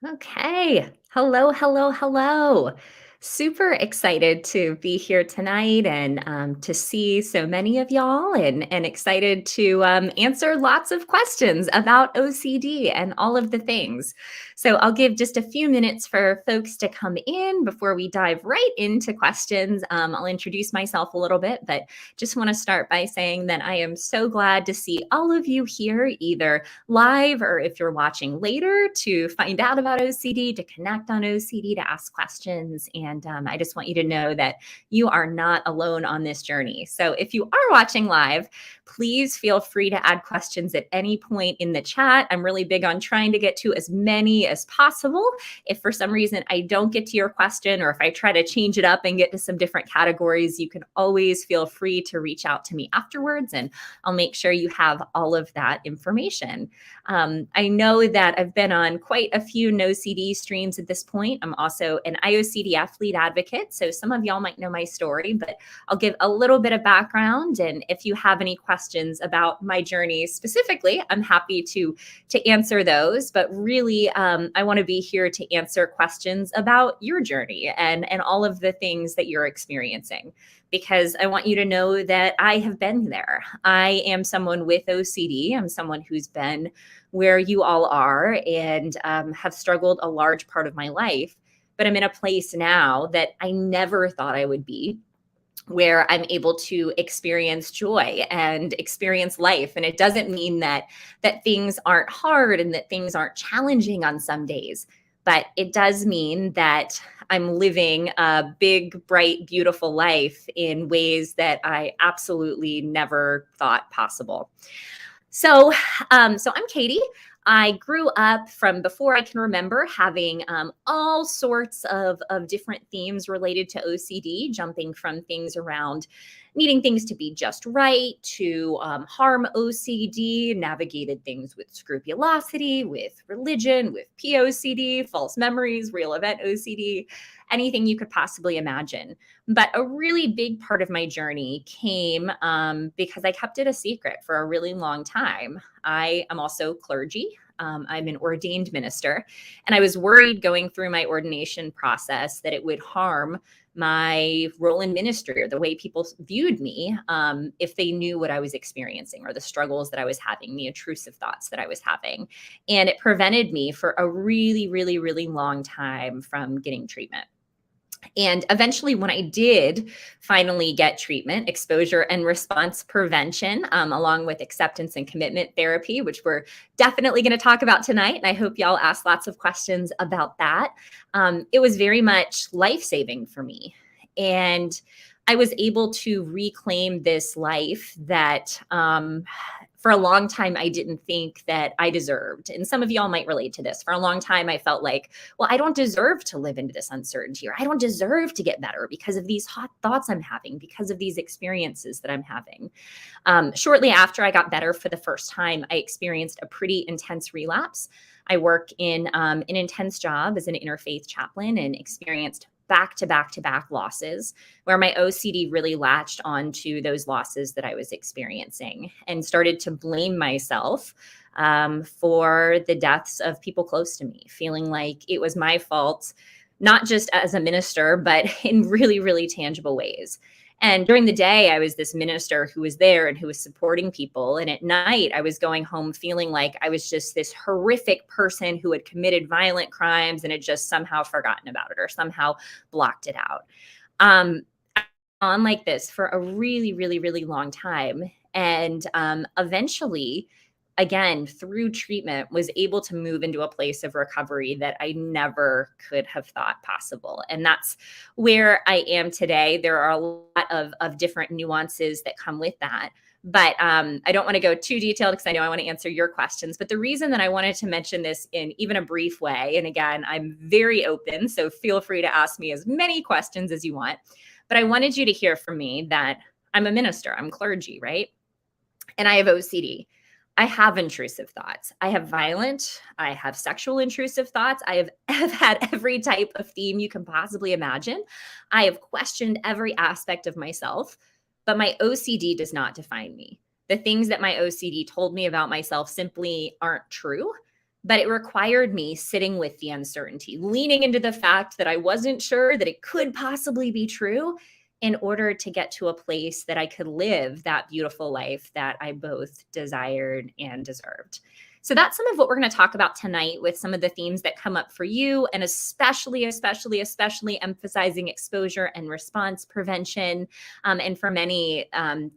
Okay. Hello, hello, hello. Super excited to be here tonight and to see so many of y'all and excited to answer lots of questions about OCD and all of the things. So I'll give just a few minutes for folks to come in before we dive right into questions. I'll introduce myself a little bit, but just want to start by saying that I am so glad to see all of you here, either live or if you're watching later, to find out about OCD, to connect on OCD, to ask questions. And I just want you to know that you are not alone on this journey. So if you are watching live, please feel free to add questions at any point in the chat. I'm really big on trying to get to as many as possible. If for some reason I don't get to your question, or if I try to change it up and get to some different categories, you can always feel free to reach out to me afterwards, and I'll make sure you have all of that information. I know that I've been on quite a few NoCD streams at this point. I'm also an IOCDF lead advocate, so some of y'all might know my story, but I'll give a little bit of background. And if you have any questions about my journey specifically, I'm happy to answer those. But really, I want to be here to answer questions about your journey and all of the things that you're experiencing, because I want you to know that I have been there. I am someone with OCD. I'm someone who's been where you all are and have struggled a large part of my life. But I'm in a place now that I never thought I would be, where I'm able to experience joy and experience life. And it doesn't mean that things aren't hard and that things aren't challenging on some days, but it does mean that I'm living a big, bright, beautiful life in ways that I absolutely never thought possible. So I'm Katie. I grew up, from before I can remember, having all sorts of different themes related to OCD, jumping from things around needing things to be just right to harm OCD, navigated things with scrupulosity, with religion, with POCD, false memories, real event OCD, anything you could possibly imagine. But a really big part of my journey came because I kept it a secret for a really long time. I am also clergy. I'm an ordained minister, and I was worried going through my ordination process that it would harm my role in ministry or the way people viewed me if they knew what I was experiencing or the struggles that I was having, the intrusive thoughts that I was having. And it prevented me for a really, really, really long time from getting treatment. And eventually, when I did finally get treatment, exposure and response prevention, along with acceptance and commitment therapy, which we're definitely going to talk about tonight, and I hope y'all ask lots of questions about that, it was very much life-saving for me. And I was able to reclaim this life that for a long time I didn't think that I deserved. And some of y'all might relate to this. For a long time, I felt like, well, I don't deserve to live into this uncertainty, or I don't deserve to get better because of these hot thoughts I'm having, because of these experiences that I'm having. Shortly after I got better for the first time, I experienced a pretty intense relapse. I work in an intense job as an interfaith chaplain and experienced back to back to back losses, where my OCD really latched onto those losses that I was experiencing and started to blame myself for the deaths of people close to me, feeling like it was my fault, not just as a minister, but in really, really tangible ways. And during the day, I was this minister who was there and who was supporting people. And at night, I was going home feeling like I was just this horrific person who had committed violent crimes and had just somehow forgotten about it or somehow blocked it out. On like this for a really, really, really long time. And eventually, again, through treatment, was able to move into a place of recovery that I never could have thought possible. And that's where I am today. There are a lot of different nuances that come with that. But I don't want to go too detailed because I know I want to answer your questions. But the reason that I wanted to mention this in even a brief way, and again, I'm very open, so feel free to ask me as many questions as you want. But I wanted you to hear from me that I'm a minister, I'm clergy, right? And I have OCD. I have intrusive thoughts. I have violent, I have sexual intrusive thoughts. I have had every type of theme you can possibly imagine. I have questioned every aspect of myself, but my OCD does not define me. The things that my OCD told me about myself simply aren't true. But it required me sitting with the uncertainty, leaning into the fact that I wasn't sure that it could possibly be true in order to get to a place that I could live that beautiful life that I both desired and deserved. So that's some of what we're going to talk about tonight with some of the themes that come up for you, and especially emphasizing exposure and response prevention, and for many,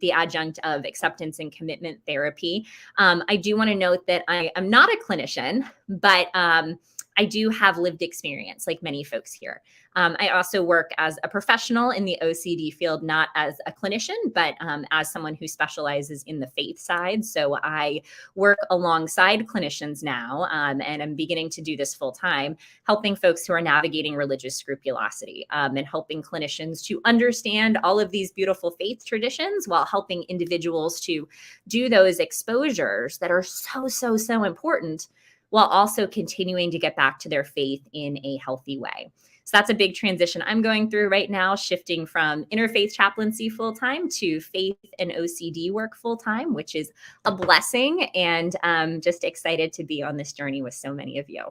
the adjunct of acceptance and commitment therapy. I do want to note that I am not a clinician, but I do have lived experience like many folks here. I also work as a professional in the OCD field, not as a clinician, but as someone who specializes in the faith side. So I work alongside clinicians now, and I'm beginning to do this full time, helping folks who are navigating religious scrupulosity, and helping clinicians to understand all of these beautiful faith traditions while helping individuals to do those exposures that are so important, while also continuing to get back to their faith in a healthy way. So that's a big transition I'm going through right now, shifting from interfaith chaplaincy full-time to faith and OCD work full-time, which is a blessing, and just excited to be on this journey with so many of you.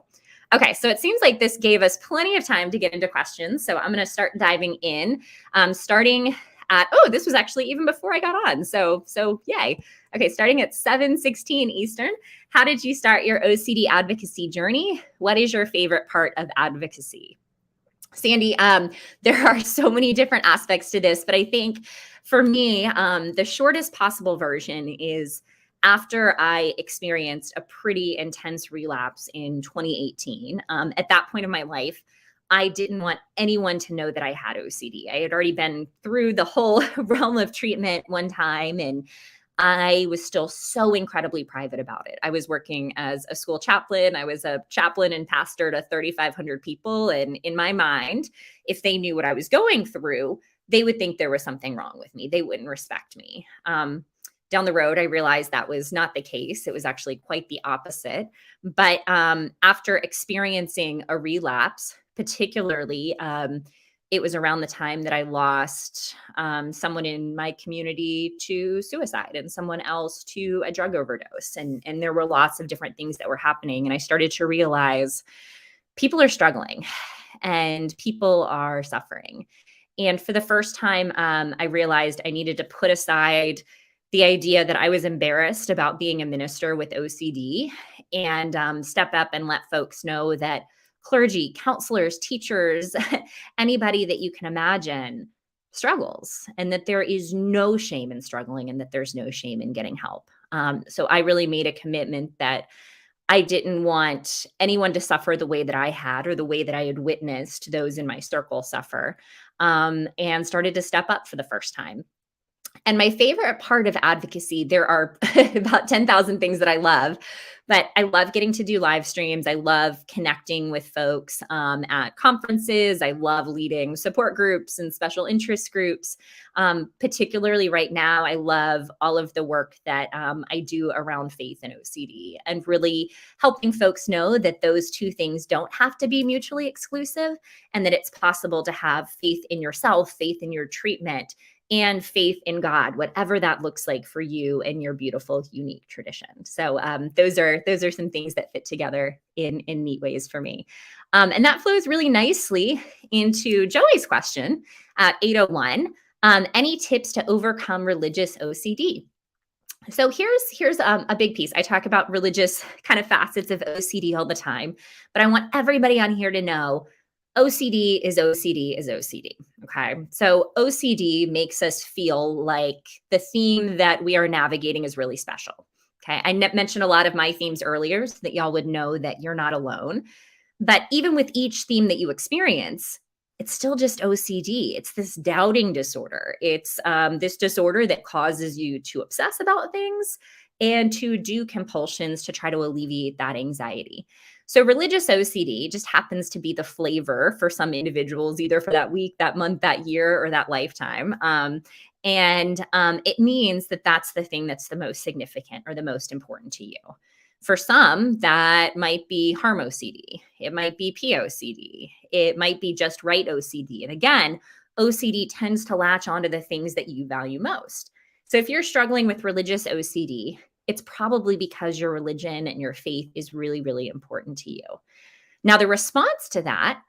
Okay, so it seems like this gave us plenty of time to get into questions. So I'm going to start diving in, starting at, oh, this was actually even before I got on. So yay. Okay, starting at 7:16 Eastern. How did you start your OCD advocacy journey? What is your favorite part of advocacy? Sandy, there are so many different aspects to this, but I think for me, the shortest possible version is after I experienced a pretty intense relapse in 2018. At that point in my life, I didn't want anyone to know that I had OCD. I had already been through the whole realm of treatment one time, and I was still so incredibly private about it. I was working as a school chaplain. I was a chaplain and pastor to 3,500 people. And in my mind, if they knew what I was going through, they would think there was something wrong with me. They wouldn't respect me. Down the road, I realized that was not the case. It was actually quite the opposite. But after experiencing a relapse, particularly, it was around the time that I lost someone in my community to suicide and someone else to a drug overdose. And there were lots of different things that were happening. And I started to realize people are struggling and people are suffering. And for the first time, I realized I needed to put aside the idea that I was embarrassed about being a minister with OCD and step up and let folks know that clergy, counselors, teachers, anybody that you can imagine struggles, and that there is no shame in struggling and that there's no shame in getting help. So I really made a commitment that I didn't want anyone to suffer the way that I had or the way that I had witnessed those in my circle suffer, and started to step up for the first time. And my favorite part of advocacy, there are about 10,000 things that I love, but I love getting to do live streams. I love connecting with folks at conferences. I love leading support groups and special interest groups. Particularly right now, I love all of the work that I do around faith and OCD, and really helping folks know that those two things don't have to be mutually exclusive, and that it's possible to have faith in yourself, faith in your treatment, and faith in God, whatever that looks like for you and your beautiful, unique tradition. So those are some things that fit together in neat ways for me. And that flows really nicely into Joey's question at 8:01. Any tips to overcome religious OCD? So here's a big piece. I talk about religious kind of facets of OCD all the time, but I want everybody on here to know OCD is OCD is OCD. Okay. So OCD makes us feel like the theme that we are navigating is really special. Okay. I mentioned a lot of my themes earlier so that y'all would know that you're not alone. But even with each theme that you experience, it's still just OCD. It's this doubting disorder. It's this disorder that causes you to obsess about things and to do compulsions to try to alleviate that anxiety. So religious OCD just happens to be the flavor for some individuals, either for that week, that month, that year, or that lifetime. And it means that that's the thing that's the most significant or the most important to you. For some, that might be harm OCD. It might be POCD. It might be just right OCD. And again, OCD tends to latch onto the things that you value most. So if you're struggling with religious OCD, it's probably because your religion and your faith is really, really important to you. Now, the response to that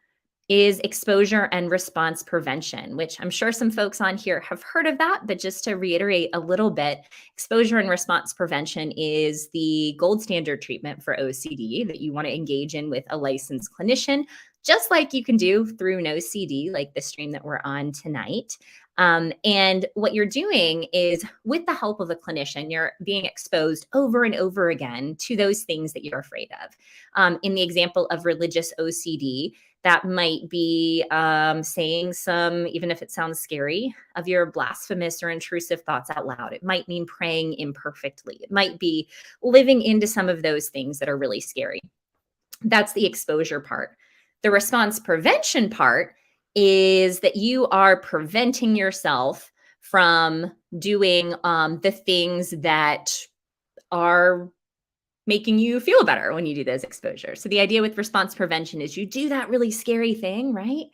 is exposure and response prevention, which I'm sure some folks on here have heard of that. But just to reiterate a little bit, exposure and response prevention is the gold standard treatment for OCD that you want to engage in with a licensed clinician, just like you can do through Run OCD, like the stream that we're on tonight. And what you're doing is, with the help of a clinician, you're being exposed over and over again to those things that you're afraid of. In the example of religious OCD, that might be saying some, even if it sounds scary, of your blasphemous or intrusive thoughts out loud. It might mean praying imperfectly. It might be living into some of those things that are really scary. That's the exposure part. The response prevention part is that you are preventing yourself from doing the things that are making you feel better when you do those exposures. So the idea with response prevention is you do that really scary thing, right?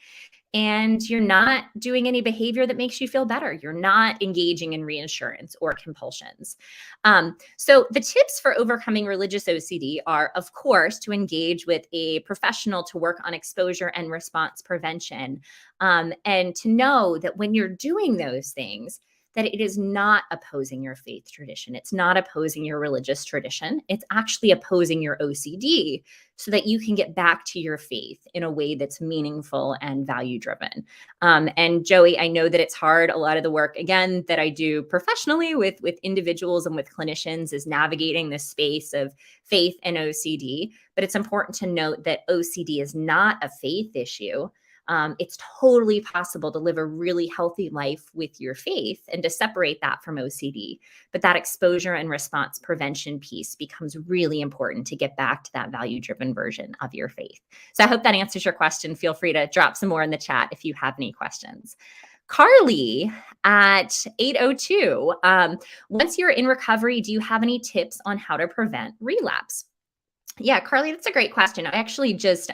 And you're not doing any behavior that makes you feel better. You're not engaging in reinsurance or compulsions. So the tips for overcoming religious OCD are, of course, to engage with a professional to work on exposure and response prevention, and to know that when you're doing those things, that it is not opposing your faith tradition. It's not opposing your religious tradition. It's actually opposing your OCD so that you can get back to your faith in a way that's meaningful and value driven. And Joey, I know that it's hard. A lot of the work, again, that I do professionally with individuals and with clinicians is navigating this space of faith and OCD. But it's important to note that OCD is not a faith issue. It's totally possible to live a really healthy life with your faith and to separate that from OCD. But that exposure and response prevention piece becomes really important to get back to that value-driven version of your faith. So I hope that answers your question. Feel free to drop some more in the chat if you have any questions. Carly at 802, once you're in recovery, do you have any tips on how to prevent relapse? Yeah, Carly, that's a great question. I actually just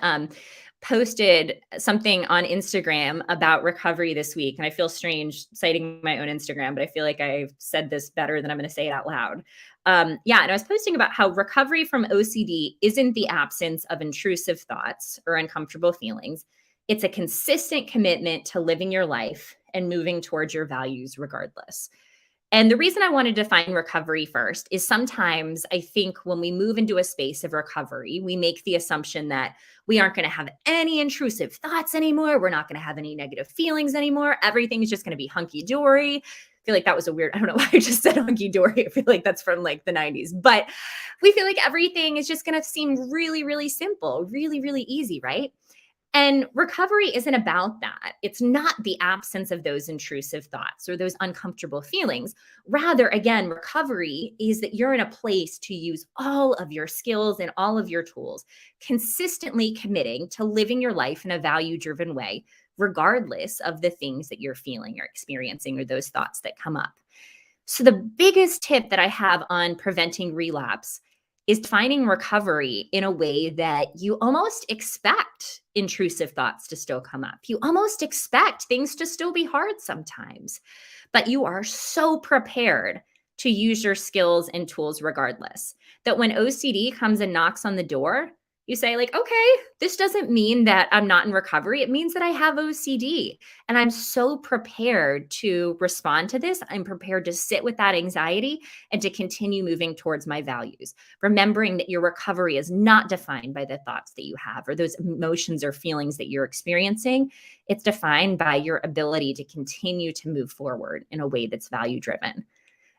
posted something on Instagram about recovery this week. And I feel strange citing my own Instagram, but I feel like I've said this better than I'm going to say it out loud. And I was posting about how recovery from OCD isn't the absence of intrusive thoughts or uncomfortable feelings. It's a consistent commitment to living your life and moving towards your values regardless. And the reason I wanted to define recovery first is sometimes I think when we move into a space of recovery, we make the assumption that we aren't going to have any intrusive thoughts anymore. We're not going to have any negative feelings anymore. Everything's just going to be hunky-dory. I feel like that was a weird, I don't know why I just said hunky-dory. I feel like that's from like the 90s. But we feel like everything is just going to seem really, really simple, really, really easy, right? And recovery isn't about that. It's not the absence of those intrusive thoughts or those uncomfortable feelings. Rather, again, recovery is that you're in a place to use all of your skills and all of your tools, consistently committing to living your life in a value-driven way, regardless of the things that you're feeling or experiencing or those thoughts that come up. So the biggest tip that I have on preventing relapse is finding recovery in a way that you almost expect intrusive thoughts to still come up. You almost expect things to still be hard sometimes, but you are so prepared to use your skills and tools regardless, that when OCD comes and knocks on the door, you say like, okay, this doesn't mean that I'm not in recovery. It means that I have OCD. And I'm so prepared to respond to this. I'm prepared to sit with that anxiety and to continue moving towards my values, remembering that your recovery is not defined by the thoughts that you have or those emotions or feelings that you're experiencing. It's defined by your ability to continue to move forward in a way that's value-driven.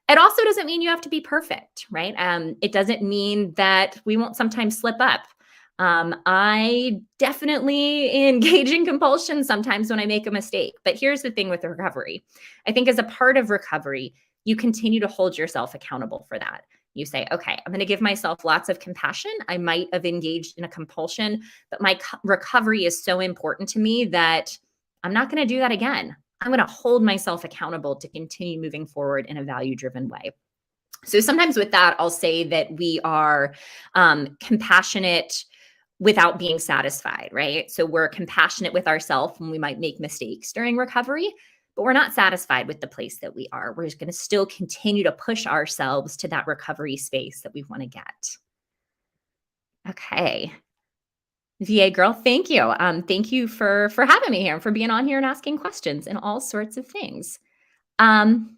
It also doesn't mean you have to be perfect, right? It doesn't mean that we won't sometimes slip up. I definitely engage in compulsion sometimes when I make a mistake. But here's the thing with recovery. I think as a part of recovery, you continue to hold yourself accountable for that. You say, okay, I'm going to give myself lots of compassion. I might have engaged in a compulsion, but my recovery is so important to me that I'm not going to do that again. I'm going to hold myself accountable to continue moving forward in a value-driven way. So sometimes with that, I'll say that we are compassionate without being satisfied, right? So we're compassionate with ourselves when we might make mistakes during recovery, but we're not satisfied with the place that we are. We're just going to still continue to push ourselves to that recovery space that we want to get. Okay. VA girl, thank you. Thank you for having me here and for being on here and asking questions and all sorts of things. Um,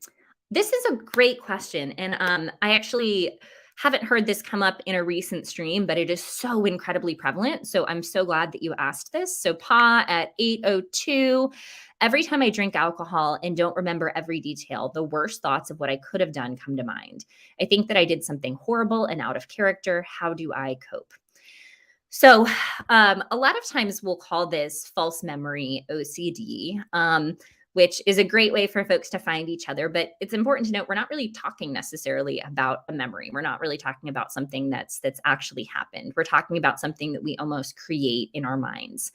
this is a great question, and I actually haven't heard this come up in a recent stream, but it is so incredibly prevalent. So I'm so glad that you asked this. So Pa at 8:02. Every time I drink alcohol and don't remember every detail, the worst thoughts of what I could have done come to mind. I think that I did something horrible and out of character. How do I cope? So, a lot of times we'll call this false memory OCD, which is a great way for folks to find each other. But it's important to note we're not really talking necessarily about a memory. We're not really talking about something that's actually happened. We're talking about something that we almost create in our minds.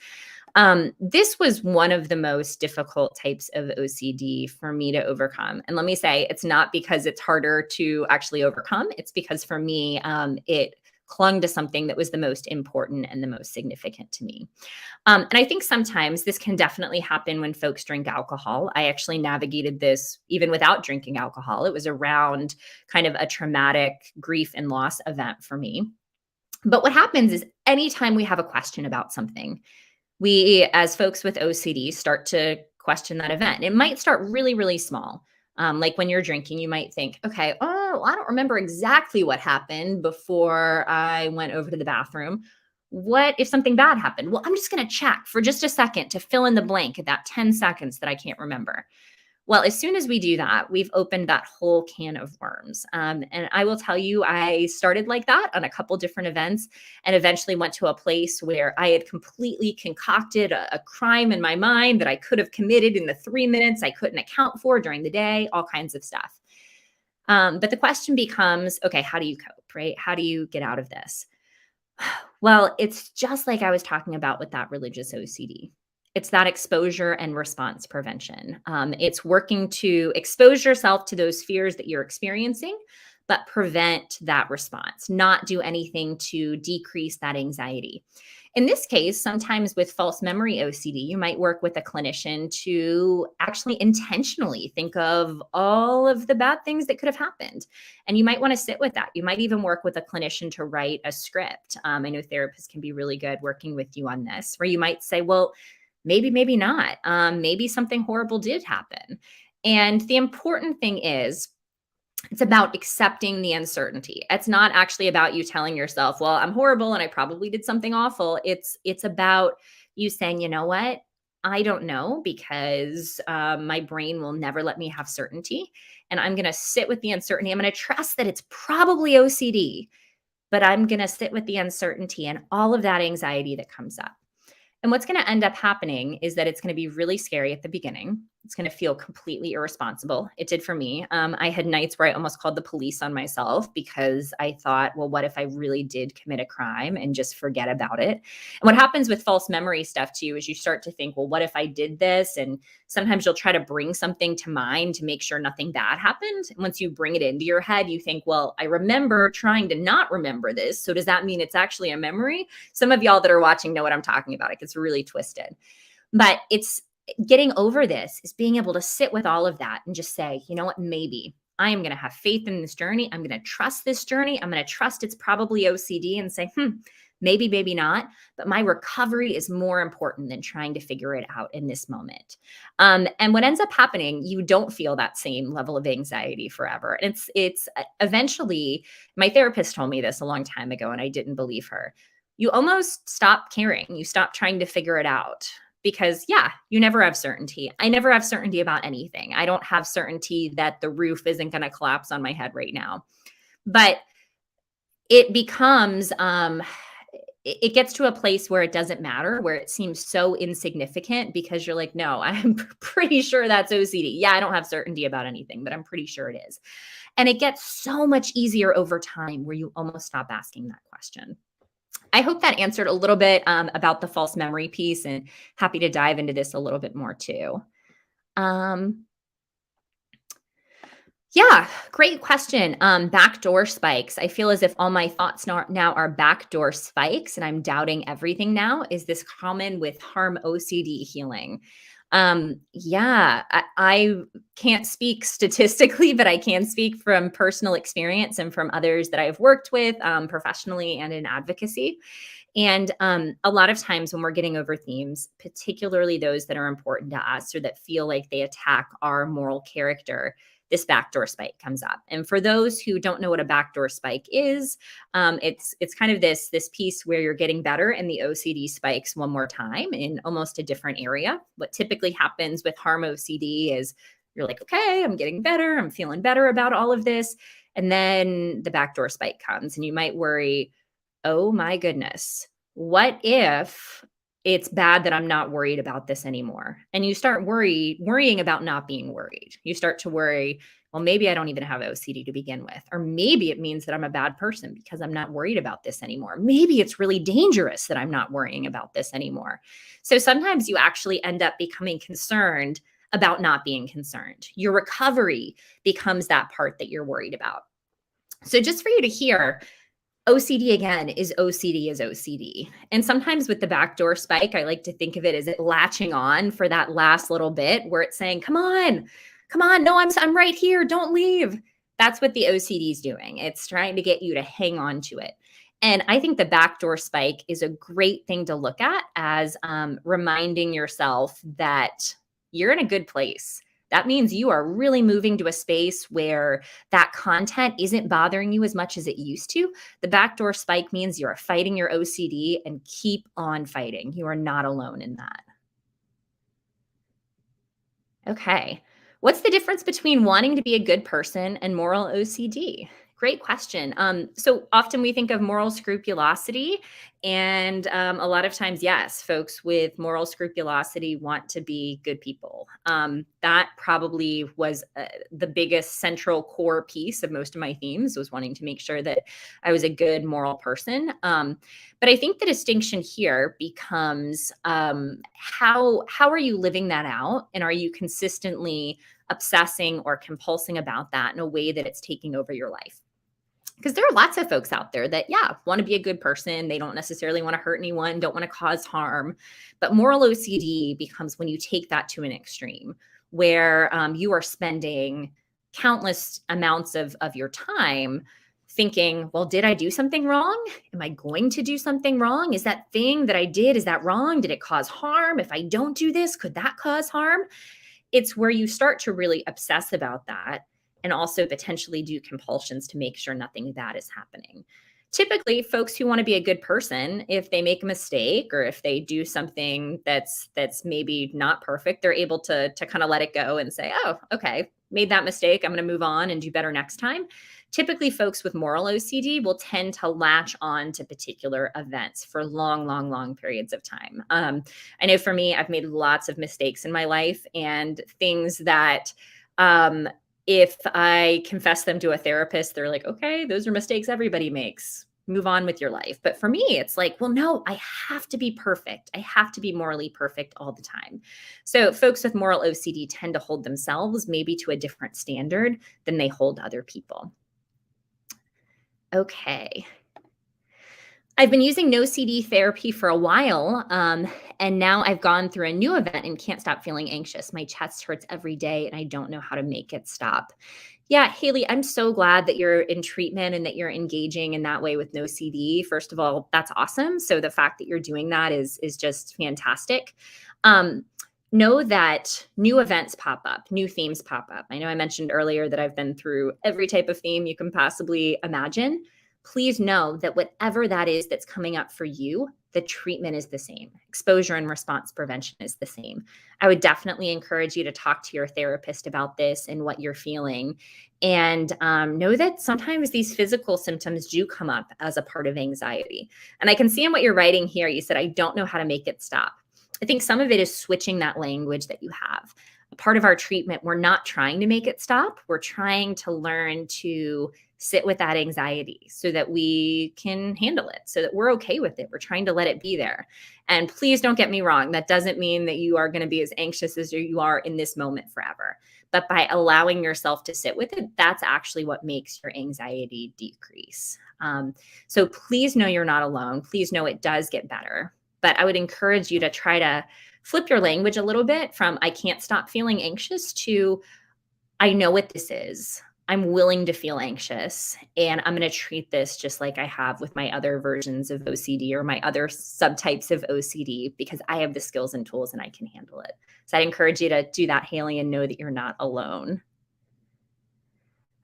This was one of the most difficult types of OCD for me to overcome. And let me say, it's not because it's harder to actually overcome. It's because for me, it clung to something that was the most important and the most significant to me. And I think sometimes this can definitely happen when folks drink alcohol. I actually navigated this even without drinking alcohol. It was around kind of a traumatic grief and loss event for me. But what happens is anytime we have a question about something, we, as folks with OCD, start to question that event. It might start really, really small. Like when you're drinking, you might think, okay, oh, I don't remember exactly what happened before I went over to the bathroom. What if something bad happened? Well, I'm just going to check for just a second to fill in the blank at that 10 seconds that I can't remember. Well, as soon as we do that, we've opened that whole can of worms. And I will tell you, I started like that on a couple different events and eventually went to a place where I had completely concocted a crime in my mind that I could have committed in the 3 minutes I couldn't account for during the day, all kinds of stuff. But the question becomes, okay, how do you cope, right? How do you get out of this? Well, it's just like I was talking about with that religious OCD. It's that exposure and response prevention. It's working to expose yourself to those fears that you're experiencing, but prevent that response, not do anything to decrease that anxiety. In this case, sometimes with false memory OCD, you might work with a clinician to actually intentionally think of all of the bad things that could have happened. And you might want to sit with that. You might even work with a clinician to write a script. I know therapists can be really good working with you on this, where you might say, well, maybe not. Maybe something horrible did happen. And the important thing is, it's about accepting the uncertainty. It's not actually about you telling yourself, well, I'm horrible and I probably did something awful. It's about you saying, you know what? I don't know because my brain will never let me have certainty. And I'm going to sit with the uncertainty. I'm going to trust that it's probably OCD, but I'm going to sit with the uncertainty and all of that anxiety that comes up. And what's going to end up happening is that it's going to be really scary at the beginning. It's going to feel completely irresponsible. It did for me. I had nights where I almost called the police on myself because I thought, well, what if I really did commit a crime and just forget about it? And what happens with false memory stuff too is you start to think, well, what if I did this? And sometimes you'll try to bring something to mind to make sure nothing bad happened. And once you bring it into your head, you think, well, I remember trying to not remember this. So does that mean it's actually a memory? Some of y'all that are watching know what I'm talking about. It gets really twisted. But it's getting over this is being able to sit with all of that and just say, you know what, maybe I am going to have faith in this journey. I'm going to trust this journey. I'm going to trust it's probably OCD and say, maybe not. But my recovery is more important than trying to figure it out in this moment. And what ends up happening, you don't feel that same level of anxiety forever. And it's eventually, my therapist told me this a long time ago, and I didn't believe her. You almost stop caring. You stop trying to figure it out. Because you never have certainty. I never have certainty about anything. I don't have certainty that the roof isn't going to collapse on my head right now. But it becomes, it gets to a place where it doesn't matter, where it seems so insignificant because you're like, no, I'm pretty sure that's OCD. Yeah, I don't have certainty about anything, but I'm pretty sure it is. And it gets so much easier over time where you almost stop asking that question. I hope that answered a little bit about the false memory piece, and happy to dive into this a little bit more too. Great question. Backdoor spikes. I feel as if all my thoughts now are backdoor spikes and I'm doubting everything now. Is this common with harm OCD healing? Yeah, I can't speak statistically, but I can speak from personal experience and from others that I've worked with professionally and in advocacy. And a lot of times when we're getting over themes, particularly those that are important to us or that feel like they attack our moral character, this backdoor spike comes up. And for those who don't know what a backdoor spike is, it's kind of this piece where you're getting better and the OCD spikes one more time in almost a different area. What typically happens with harm OCD is you're like, okay, I'm getting better. I'm feeling better about all of this. And then the backdoor spike comes, and you might worry, oh my goodness, what if it's bad that I'm not worried about this anymore? And you start worrying about not being worried. You start to worry, well, maybe I don't even have OCD to begin with. Or maybe it means that I'm a bad person because I'm not worried about this anymore. Maybe it's really dangerous that I'm not worrying about this anymore. So sometimes you actually end up becoming concerned about not being concerned. Your recovery becomes that part that you're worried about. So just for you to hear, OCD again is OCD is OCD. And sometimes with the backdoor spike, I like to think of it as it latching on for that last little bit where it's saying, come on, no, I'm right here, don't leave. That's what the OCD is doing. It's trying to get you to hang on to it. And I think the backdoor spike is a great thing to look at as reminding yourself that you're in a good place. That means you are really moving to a space where that content isn't bothering you as much as it used to. The backdoor spike means you're fighting your OCD, and keep on fighting. You are not alone in that. Okay. What's the difference between wanting to be a good person and moral OCD? Great question. So often we think of moral scrupulosity, and a lot of times, yes, folks with moral scrupulosity want to be good people. That probably was the biggest central core piece of most of my themes, was wanting to make sure that I was a good moral person. But I think the distinction here becomes how are you living that out, and are you consistently obsessing or compulsing about that in a way that it's taking over your life? Because there are lots of folks out there that, yeah, want to be a good person. They don't necessarily want to hurt anyone, don't want to cause harm. But moral OCD becomes when you take that to an extreme, where you are spending countless amounts of your time thinking, well, did I do something wrong? Am I going to do something wrong? Is that thing that I did, is that wrong? Did it cause harm? If I don't do this, could that cause harm? It's where you start to really obsess about that, and also potentially do compulsions to make sure nothing of that is happening. Typically, folks who want to be a good person, if they make a mistake or if they do something that's maybe not perfect, they're able to kind of let it go and say, oh, okay, made that mistake. I'm going to move on and do better next time. Typically, folks with moral OCD will tend to latch on to particular events for long, long, long periods of time. I know for me, I've made lots of mistakes in my life, and things that if I confess them to a therapist, they're like, okay, those are mistakes everybody makes. Move on with your life. But for me, it's like, well, no, I have to be perfect. I have to be morally perfect all the time. So folks with moral OCD tend to hold themselves maybe to a different standard than they hold other people. Okay. I've been using no CD therapy for a while, and now I've gone through a new event and can't stop feeling anxious. My chest hurts every day, and I don't know how to make it stop. Yeah, Haley, I'm so glad that you're in treatment and that you're engaging in that way with no CD. First of all, that's awesome. So the fact that you're doing that is just fantastic. Um, know that new events pop up, new themes pop up. I know I mentioned earlier that I've been through every type of theme you can possibly imagine. Please know that whatever that is that's coming up for you, the treatment is the same. Exposure and response prevention is the same. I would definitely encourage you to talk to your therapist about this and what you're feeling. And know that sometimes these physical symptoms do come up as a part of anxiety. And I can see in what you're writing here, you said, I don't know how to make it stop. I think some of it is switching that language that you have. A part of our treatment, we're not trying to make it stop. We're trying to learn to sit with that anxiety so that we can handle it, so that we're okay with it. We're trying to let it be there. And please don't get me wrong. That doesn't mean that you are going to be as anxious as you are in this moment forever. But by allowing yourself to sit with it, that's actually what makes your anxiety decrease. So please know you're not alone. Please know it does get better. But I would encourage you to try to flip your language a little bit from I can't stop feeling anxious to I know what this is. I'm willing to feel anxious, and I'm going to treat this just like I have with my other versions of OCD or my other subtypes of OCD because I have the skills and tools and I can handle it. So I encourage you to do that, Haley, and know that you're not alone.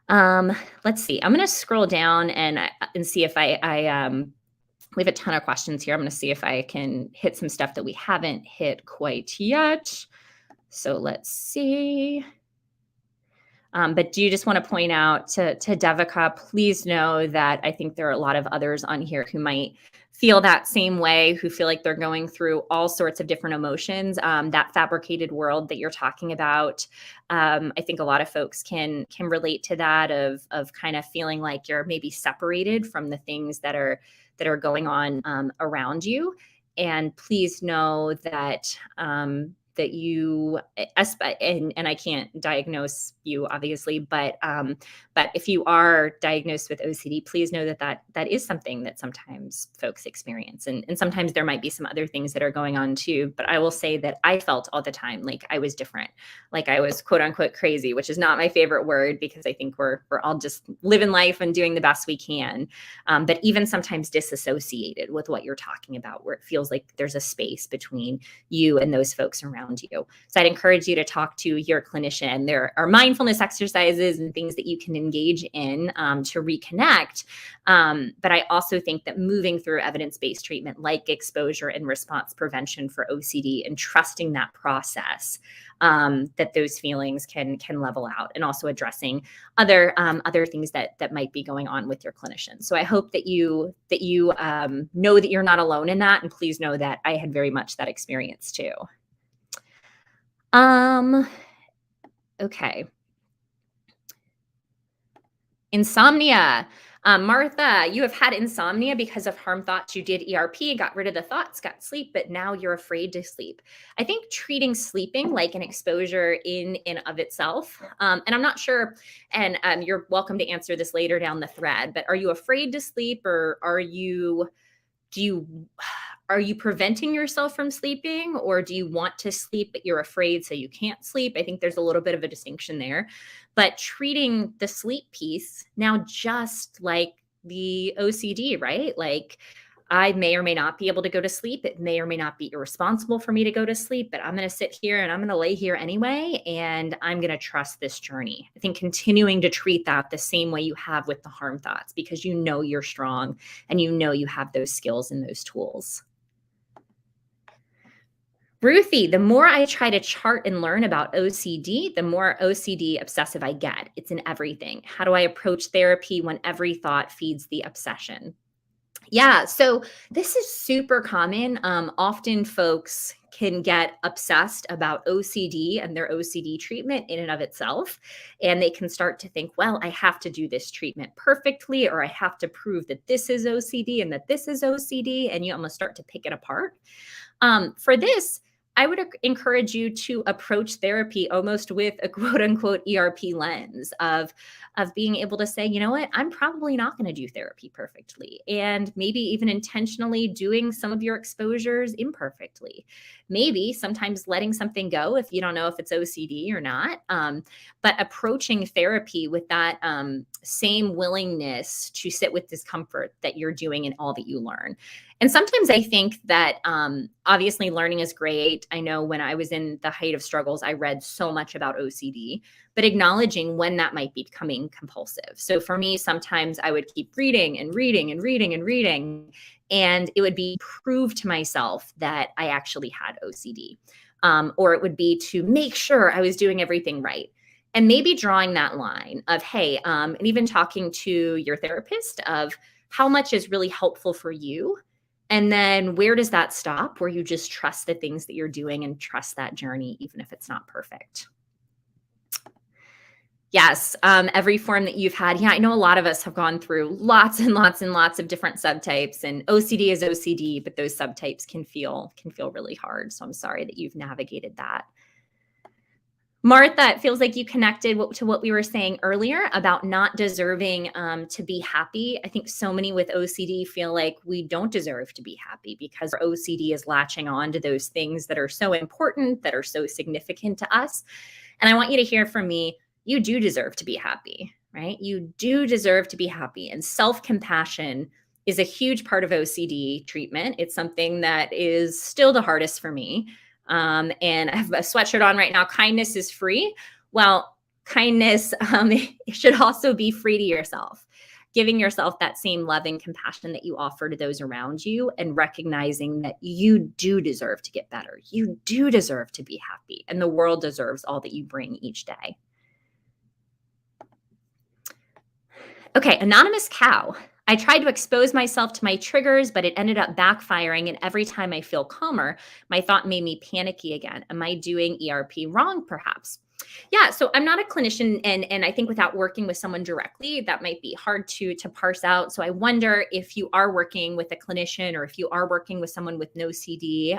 Let's see. I'm going to scroll down and see if we have a ton of questions here. I'm going to see if I can hit some stuff that we haven't hit quite yet. So let's see. But do you just want to point out to Devika, please know that I think there are a lot of others on here who might feel that same way, who feel like they're going through all sorts of different emotions. That fabricated world that you're talking about, I think a lot of folks can relate to that of kind of feeling like you're maybe separated from the things that are going on around you. And please know that that you, and I can't diagnose you obviously, but if you are diagnosed with OCD, please know that is something that sometimes folks experience. And sometimes there might be some other things that are going on too, but I will say that I felt all the time like I was different, like I was quote unquote crazy, which is not my favorite word because I think we're all just living life and doing the best we can. But even sometimes disassociated with what you're talking about, where it feels like there's a space between you and those folks around you. So I'd encourage you to talk to your clinician. There are mindfulness exercises and things that you can engage in to reconnect. But I also think that moving through evidence-based treatment like exposure and response prevention for OCD and trusting that process, that those feelings can level out, and also addressing other things that might be going on with your clinician. So I hope that you know that you're not alone in that, and please know that I had very much that experience too. Okay. Insomnia. Martha, you have had insomnia because of harm thoughts. You did ERP, got rid of the thoughts, got sleep, but now you're afraid to sleep. I think treating sleeping like an exposure in and of itself, and I'm not sure, and you're welcome to answer this later down the thread, but are you afraid to sleep, or are you preventing yourself from sleeping, or do you want to sleep but you're afraid so you can't sleep? I think there's a little bit of a distinction there. But treating the sleep piece now just like the OCD, right? Like I may or may not be able to go to sleep. It may or may not be irresponsible for me to go to sleep, but I'm going to sit here and I'm going to lay here anyway, and I'm going to trust this journey. I think continuing to treat that the same way you have with the harm thoughts, because you know you're strong and you know you have those skills and those tools. Ruthie, the more I try to chart and learn about OCD, the more OCD obsessive I get. It's in everything. How do I approach therapy when every thought feeds the obsession? Yeah, so this is super common. Often folks can get obsessed about OCD and their OCD treatment in and of itself. And they can start to think, well, I have to do this treatment perfectly, or I have to prove that this is OCD and that this is OCD. And you almost start to pick it apart. For this, I would encourage you to approach therapy almost with a quote unquote ERP lens of being able to say, you know what, I'm probably not going to do therapy perfectly. And maybe even intentionally doing some of your exposures imperfectly. Maybe sometimes letting something go if you don't know if it's OCD or not. But approaching therapy with that same willingness to sit with discomfort that you're doing in all that you learn. And sometimes I think that obviously learning is great. I know when I was in the height of struggles, I read so much about OCD, but acknowledging when that might be becoming compulsive. So for me, sometimes I would keep reading and reading and reading and reading, and it would be prove to myself that I actually had OCD. Or it would be to make sure I was doing everything right. And maybe drawing that line of, hey, and even talking to your therapist of how much is really helpful for you. And then where does that stop, where you just trust the things that you're doing and trust that journey, even if it's not perfect. Yes, every form that you've had. Yeah, I know a lot of us have gone through lots and lots and lots of different subtypes, and OCD is OCD, but those subtypes can feel really hard. So I'm sorry that you've navigated that. Martha, it feels like you connected to what we were saying earlier about not deserving to be happy. I think so many with OCD feel like we don't deserve to be happy because our OCD is latching on to those things that are so important, that are so significant to us. And I want you to hear from me, you do deserve to be happy, right? You do deserve to be happy. And self-compassion is a huge part of OCD treatment. It's something that is still the hardest for me. And I have a sweatshirt on right now. Kindness is free. Well, kindness should also be free to yourself, giving yourself that same love and compassion that you offer to those around you, and recognizing that you do deserve to get better. You do deserve to be happy, and the world deserves all that you bring each day. Okay, anonymous cow. I tried to expose myself to my triggers, but it ended up backfiring. And every time I feel calmer, my thought made me panicky again. Am I doing ERP wrong, perhaps? Yeah, so I'm not a clinician, and I think without working with someone directly, that might be hard to parse out. So I wonder if you are working with a clinician or if you are working with someone with no CD,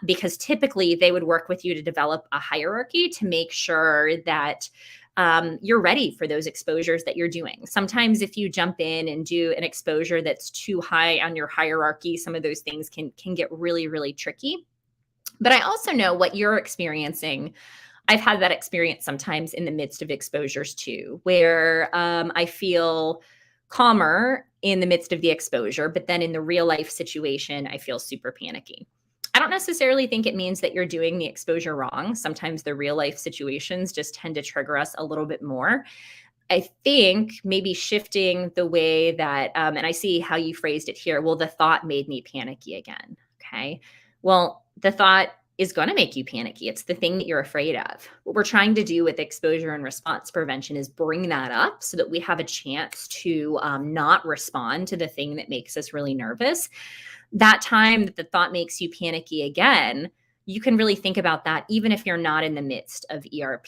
because typically they would work with you to develop a hierarchy to make sure that you're ready for those exposures that you're doing. Sometimes if you jump in and do an exposure that's too high on your hierarchy, some of those things can get really, really tricky. But I also know what you're experiencing. I've had that experience sometimes in the midst of exposures too, where I feel calmer in the midst of the exposure, but then in the real life situation, I feel super panicky. I don't necessarily think it means that you're doing the exposure wrong. Sometimes the real life situations just tend to trigger us a little bit more. I think maybe shifting the way that, and I see how you phrased it here. Well, the thought made me panicky again. Okay. Well, the thought is going to make you panicky. It's the thing that you're afraid of. What we're trying to do with exposure and response prevention is bring that up so that we have a chance to not respond to the thing that makes us really nervous. That time that the thought makes you panicky again, you can really think about that, even if you're not in the midst of ERP,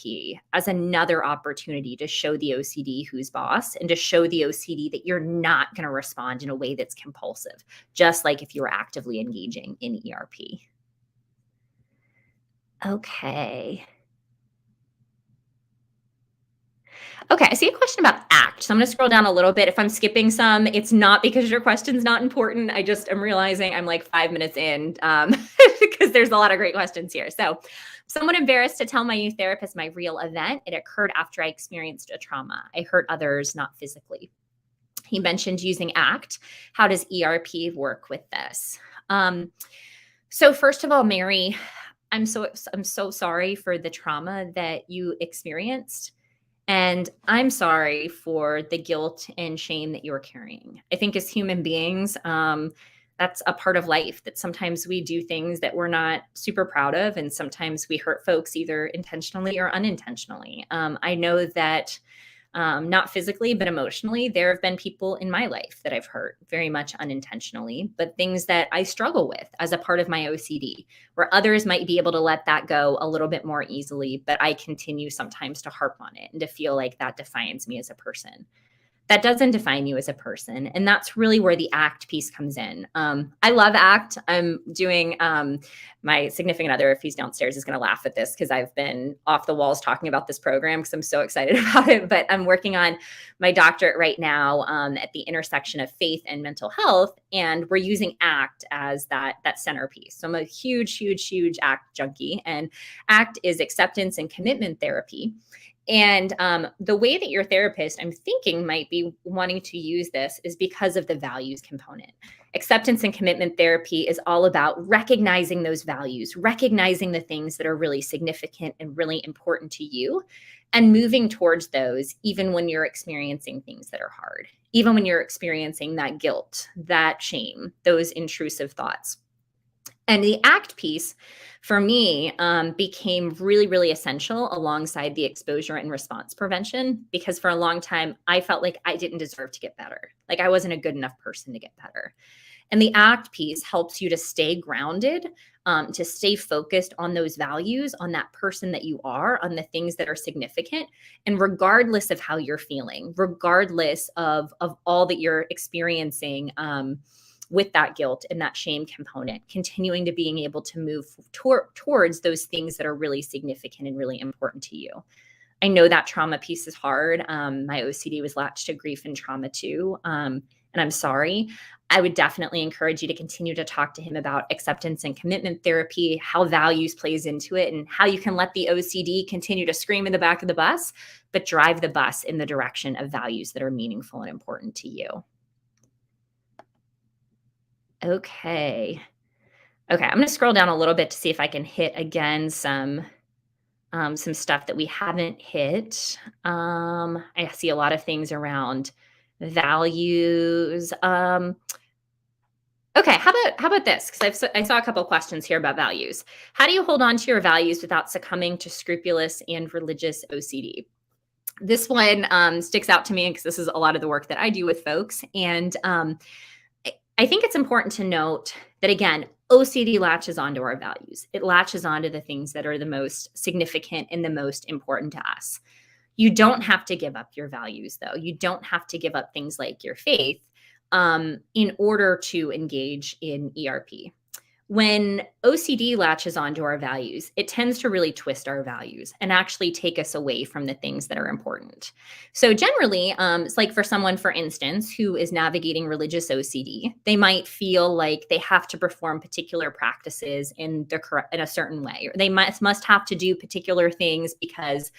as another opportunity to show the OCD who's boss, and to show the OCD that you're not going to respond in a way that's compulsive, just like if you were actively engaging in ERP. Okay. Okay, I see a question about ACT. So I'm going to scroll down a little bit. If I'm skipping some, it's not because your question's not important. I just am realizing I'm like 5 minutes in because there's a lot of great questions here. So, somewhat embarrassed to tell my new therapist my real event. It occurred after I experienced a trauma. I hurt others, not physically. He mentioned using ACT. How does ERP work with this? So first of all, Mary, I'm so sorry for the trauma that you experienced. And I'm sorry for the guilt and shame that you're carrying. I think as human beings, that's a part of life, that sometimes we do things that we're not super proud of. And sometimes we hurt folks either intentionally or unintentionally. I know that not physically, but emotionally, there have been people in my life that I've hurt very much unintentionally, but things that I struggle with as a part of my OCD, where others might be able to let that go a little bit more easily, but I continue sometimes to harp on it and to feel like that defines me as a person. That doesn't define you as a person. And that's really where the ACT piece comes in. I love ACT. I'm doing my significant other, if he's downstairs, is going to laugh at this because I've been off the walls talking about this program because I'm so excited about it. But I'm working on my doctorate right now at the intersection of faith and mental health. And we're using ACT as that centerpiece. So I'm a huge ACT junkie. And ACT is acceptance and commitment therapy. And the way that your therapist, I'm thinking, might be wanting to use this is because of the values component. Acceptance and commitment therapy is all about recognizing those values, recognizing the things that are really significant and really important to you, and moving towards those even when you're experiencing things that are hard, even when you're experiencing that guilt, that shame, those intrusive thoughts. And the ACT piece for me became really essential alongside the exposure and response prevention, because for a long time, I felt like I didn't deserve to get better. Like I wasn't a good enough person to get better. And the ACT piece helps you to stay grounded, to stay focused on those values, on that person that you are, on the things that are significant. And regardless of how you're feeling, regardless of all that you're experiencing, with that guilt and that shame component, continuing to being able to move towards those things that are really significant and really important to you. I know that trauma piece is hard. My OCD was latched to grief and trauma too. And I'm sorry. I would definitely encourage you to continue to talk to him about acceptance and commitment therapy, how values plays into it, and how you can let the OCD continue to scream in the back of the bus, but drive the bus in the direction of values that are meaningful and important to you. Okay. Okay, I'm going to scroll down a little bit to see if I can hit again some stuff that we haven't hit. I see a lot of things around values. Okay, how about this? Because I saw a couple of questions here about values. How do you hold on to your values without succumbing to scrupulous and religious OCD? This one sticks out to me because this is a lot of the work that I do with folks, and I think it's important to note that, again, OCD latches onto our values. It latches onto the things that are the most significant and the most important to us. You don't have to give up your values, though. You don't have to give up things like your faith in order to engage in ERP. When OCD latches onto our values, it tends to really twist our values and actually take us away from the things that are important. So generally, it's like for someone, for instance, who is navigating religious OCD, they might feel like they have to perform particular practices in a certain way, or they must have to do particular things because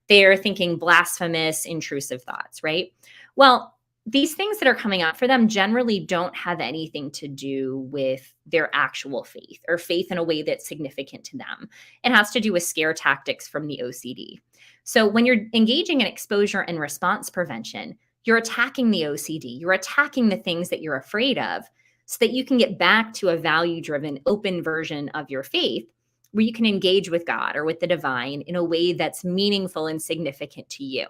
they're thinking blasphemous, intrusive thoughts, right? Well, these things that are coming up for them generally don't have anything to do with their actual faith or faith in a way that's significant to them. It has to do with scare tactics from the OCD. So when you're engaging in exposure and response prevention, you're attacking the OCD, you're attacking the things that you're afraid of so that you can get back to a value-driven, open version of your faith where you can engage with God or with the divine in a way that's meaningful and significant to you.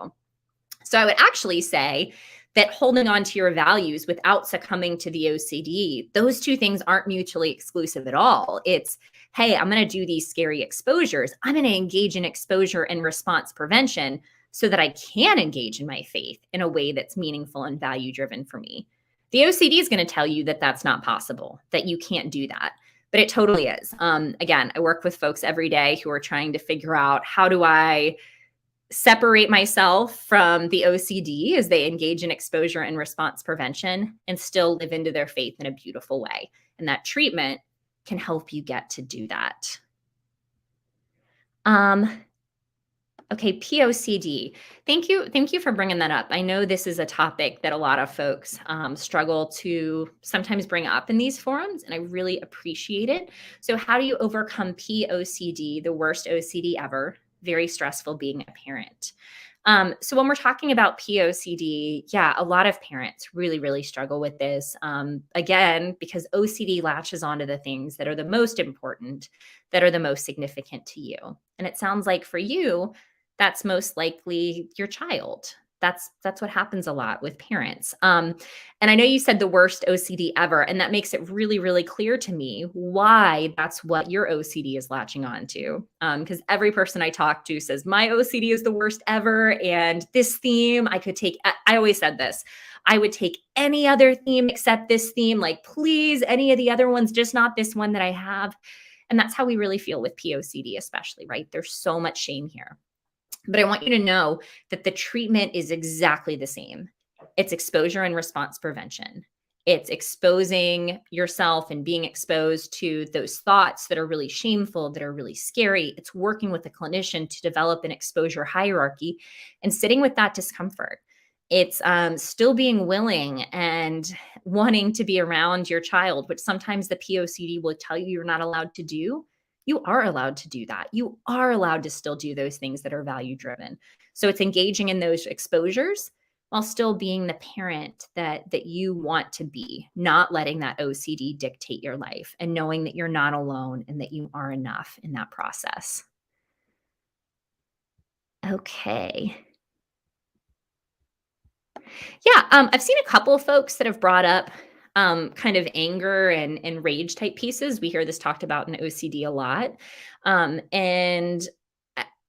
So I would actually say that holding on to your values without succumbing to the OCD, those two things aren't mutually exclusive at all. It's, hey, I'm going to do these scary exposures. I'm going to engage in exposure and response prevention so that I can engage in my faith in a way that's meaningful and value-driven for me. The OCD is going to tell you that that's not possible, that you can't do that. But it totally is. Again, I work with folks every day who are trying to figure out, how do I separate myself from the OCD as they engage in exposure and response prevention and still live into their faith in a beautiful way. And that treatment can help you get to do that. Okay, POCD. Thank you for bringing that up. I know this is a topic that a lot of folks struggle to sometimes bring up in these forums, and I really appreciate it. So how do you overcome POCD, the worst OCD ever? Very stressful being a parent. So when we're talking about POCD, yeah, a lot of parents really, really struggle with this. Again, because OCD latches onto the things that are the most important, that are the most significant to you. And it sounds like for you, that's most likely your child. That's what happens a lot with parents. And I know you said the worst OCD ever, and that makes it really, really clear to me why that's what your OCD is latching on to. Because every person I talk to says, my OCD is the worst ever. And this theme, I always said this, I would take any other theme except this theme. Like, please, any of the other ones, just not this one that I have. And that's how we really feel with POCD, especially, right? There's so much shame here. But I want you to know that the treatment is exactly the same. It's exposure and response prevention. It's exposing yourself and being exposed to those thoughts that are really shameful, that are really scary. It's working with a clinician to develop an exposure hierarchy and sitting with that discomfort. It's still being willing and wanting to be around your child, which sometimes the POCD will tell you you're not allowed to do. You are allowed to do that. You are allowed to still do those things that are value driven. So it's engaging in those exposures while still being the parent that you want to be, not letting that OCD dictate your life, and knowing that you're not alone and that you are enough in that process. Okay. Yeah, I've seen a couple of folks that have brought up kind of anger and rage type pieces. We hear this talked about in OCD a lot. And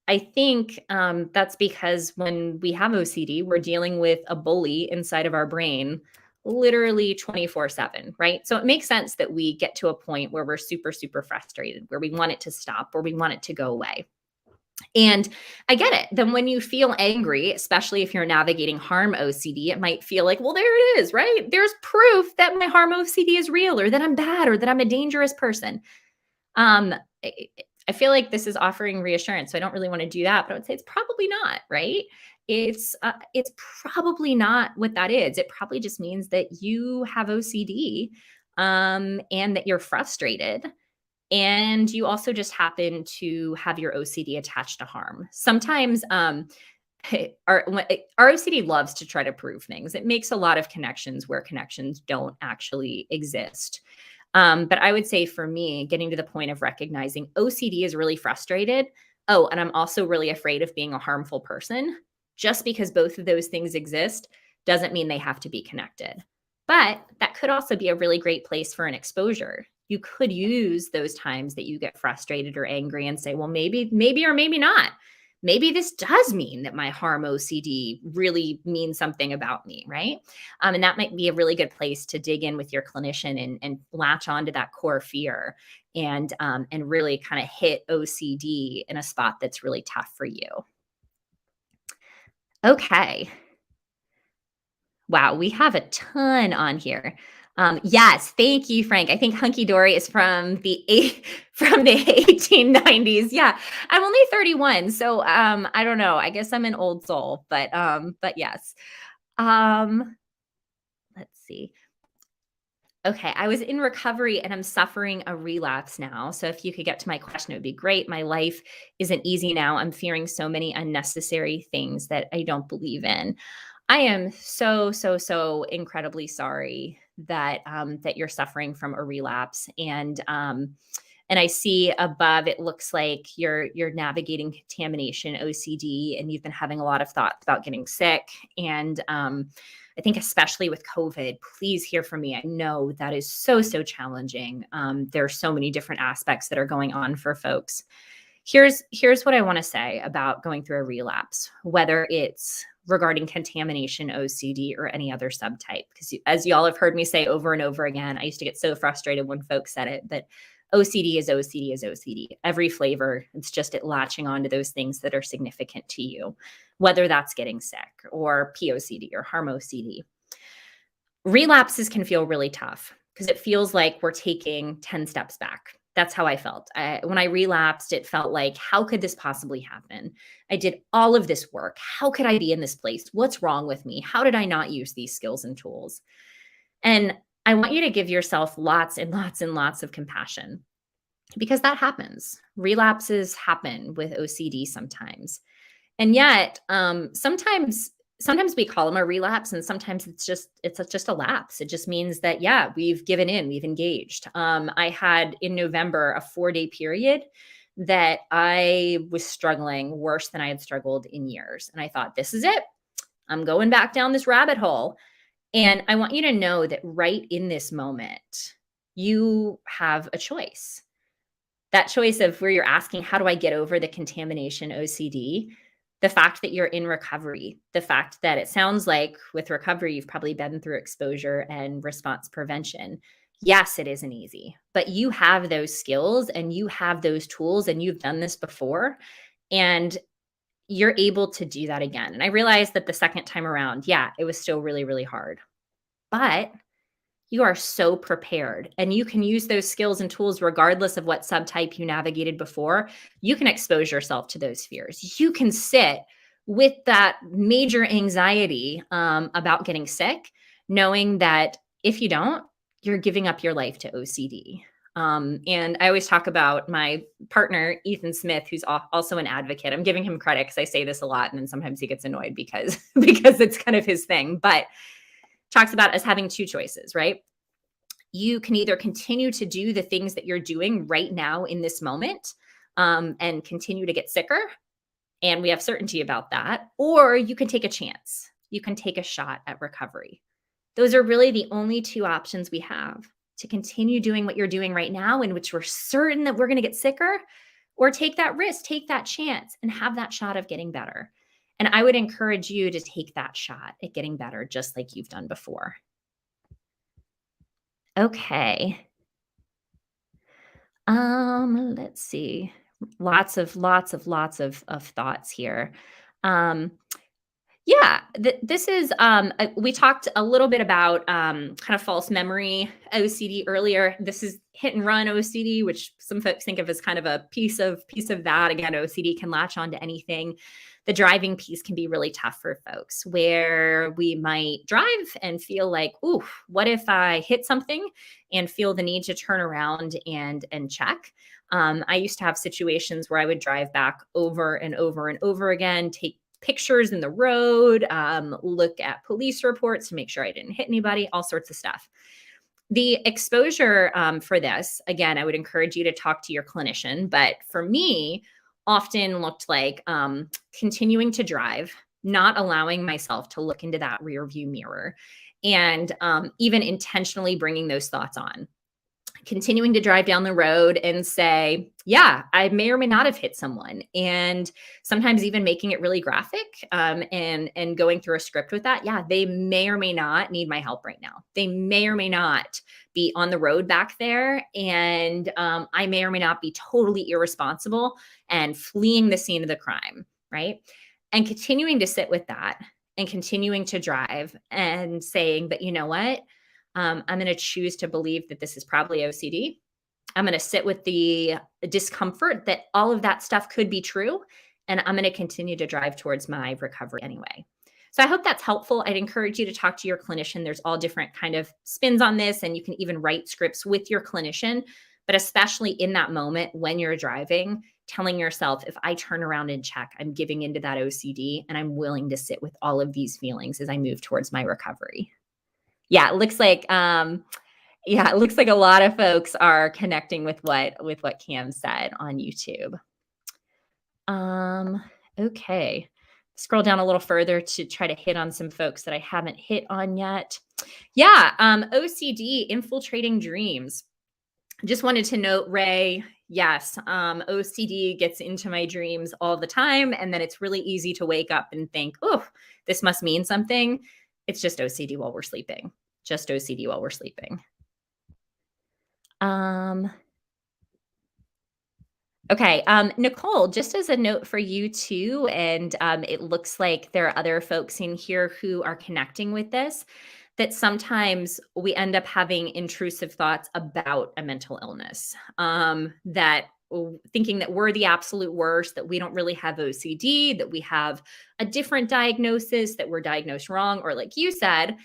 I think that's because when we have OCD, we're dealing with a bully inside of our brain literally 24/7, right? So it makes sense that we get to a point where we're super, super frustrated, where we want it to stop, where we want it to go away. And I get it. Then when you feel angry, especially if you're navigating harm OCD, it might feel like, well, there it is, right? There's proof that my harm OCD is real, or that I'm bad, or that I'm a dangerous person. Um, I I feel like this is offering reassurance, so I don't really want to do that, but I would say it's probably not, right? It's probably not what that is. It probably just means that you have OCD, and that you're frustrated, and you also just happen to have your OCD attached to harm. Sometimes, our OCD loves to try to prove things. It makes a lot of connections where connections don't actually exist. But I would say for me, getting to the point of recognizing OCD is really frustrated. Oh, and I'm also really afraid of being a harmful person. Just because both of those things exist doesn't mean they have to be connected. But that could also be a really great place for an exposure. You could use those times that you get frustrated or angry and say, well, maybe, or maybe not. Maybe this does mean that my harm OCD really means something about me, right? And that might be a really good place to dig in with your clinician and latch onto that core fear, and really kind of hit OCD in a spot that's really tough for you. Okay. Wow, we have a ton on here. Yes, thank you, Frank. I think hunky dory is from the from the 1890s. Yeah, I'm only 31, so I don't know. I guess I'm an old soul, but yes. Um, let's see. Okay, I was in recovery and I'm suffering a relapse now. So if you could get to my question, it would be great. My life isn't easy now. I'm fearing so many unnecessary things that I don't believe in. I am so, so, so incredibly sorry that that you're suffering from a relapse. And I see above it looks like you're navigating contamination OCD, and you've been having a lot of thoughts about getting sick. And I think especially with COVID, please hear from me. I know that is so, so challenging. There are so many different aspects that are going on for folks. Here's what I want to say about going through a relapse, whether it's regarding contamination OCD or any other subtype. Because as y'all have heard me say over and over again, I used to get so frustrated when folks said it, but OCD is OCD is OCD. Every flavor, it's just it latching on to those things that are significant to you, whether that's getting sick or POCD or harm OCD. Relapses can feel really tough because it feels like we're taking 10 steps back. That's how I felt. When I relapsed, it felt like, how could this possibly happen? I did all of this work. How could I be in this place? What's wrong with me? How did I not use these skills and tools? And I want you to give yourself lots and lots and lots of compassion, because that happens. Relapses happen with OCD sometimes. And yet, sometimes we call them a relapse, and sometimes it's just a lapse. It just means that, yeah, we've given in, we've engaged. I had in November a 4-day period that I was struggling worse than I had struggled in years. And I thought, this is it. I'm going back down this rabbit hole. And I want you to know that right in this moment, you have a choice. That choice of where you're asking, how do I get over the contamination OCD? The fact that you're in recovery, the fact that it sounds like with recovery, you've probably been through exposure and response prevention. Yes, it isn't easy, but you have those skills and you have those tools, and you've done this before, and you're able to do that again. And I realized that the second time around, yeah, it was still really, really hard, but you are so prepared, and you can use those skills and tools regardless of what subtype you navigated before. You can expose yourself to those fears. You can sit with that major anxiety about getting sick, knowing that if you don't, you're giving up your life to OCD. And I always talk about my partner, Ethan Smith, who's also an advocate. I'm giving him credit because I say this a lot, and then sometimes he gets annoyed because because it's kind of his thing. But talks about us having two choices, right? You can either continue to do the things that you're doing right now in this moment, and continue to get sicker. And we have certainty about that. Or you can take a chance. You can take a shot at recovery. Those are really the only two options we have: to continue doing what you're doing right now, in which we're certain that we're going to get sicker, or take that risk, take that chance, and have that shot of getting better. And I would encourage you to take that shot at getting better, just like you've done before. Okay. Let's see. Lots of thoughts here. Um, yeah, this is we talked a little bit about kind of false memory OCD earlier. This is hit and run OCD, which some folks think of as kind of a piece of that. Again, OCD can latch on to anything. The driving piece can be really tough for folks where we might drive and feel like, ooh, what if I hit something and feel the need to turn around and check. I used to have situations where I would drive back over and over and over again, take pictures in the road, look at police reports to make sure I didn't hit anybody, all sorts of stuff. The exposure for this, again, I would encourage you to talk to your clinician, but for me, often looked like continuing to drive, not allowing myself to look into that rear view mirror, and even intentionally bringing those thoughts on, continuing to drive down the road and say, yeah, I may or may not have hit someone. And sometimes even making it really graphic, and going through a script with that. Yeah, they may or may not need my help right now. They may or may not be on the road back there. And I may or may not be totally irresponsible and fleeing the scene of the crime. Right. And continuing to sit with that and continuing to drive and saying, but you know what? I'm going to choose to believe that this is probably OCD. I'm going to sit with the discomfort that all of that stuff could be true. And I'm going to continue to drive towards my recovery anyway. So I hope that's helpful. I'd encourage you to talk to your clinician. There's all different kind of spins on this, and you can even write scripts with your clinician. But especially in that moment when you're driving, telling yourself, if I turn around and check, I'm giving into that OCD and I'm willing to sit with all of these feelings as I move towards my recovery. Yeah, it looks like a lot of folks are connecting with what Cam said on YouTube. Um, okay. Scroll down a little further to try to hit on some folks that I haven't hit on yet. Yeah, OCD, infiltrating dreams. Just wanted to note, Ray, yes, OCD gets into my dreams all the time, and then it's really easy to wake up and think, oh, this must mean something. It's just OCD while we're sleeping. Just OCD while we're sleeping. Okay, Nicole, just as a note for you too, and it looks like there are other folks in here who are connecting with this, that sometimes we end up having intrusive thoughts about a mental illness, thinking that we're the absolute worst, that we don't really have OCD, that we have a different diagnosis, that we're diagnosed wrong, or like you said,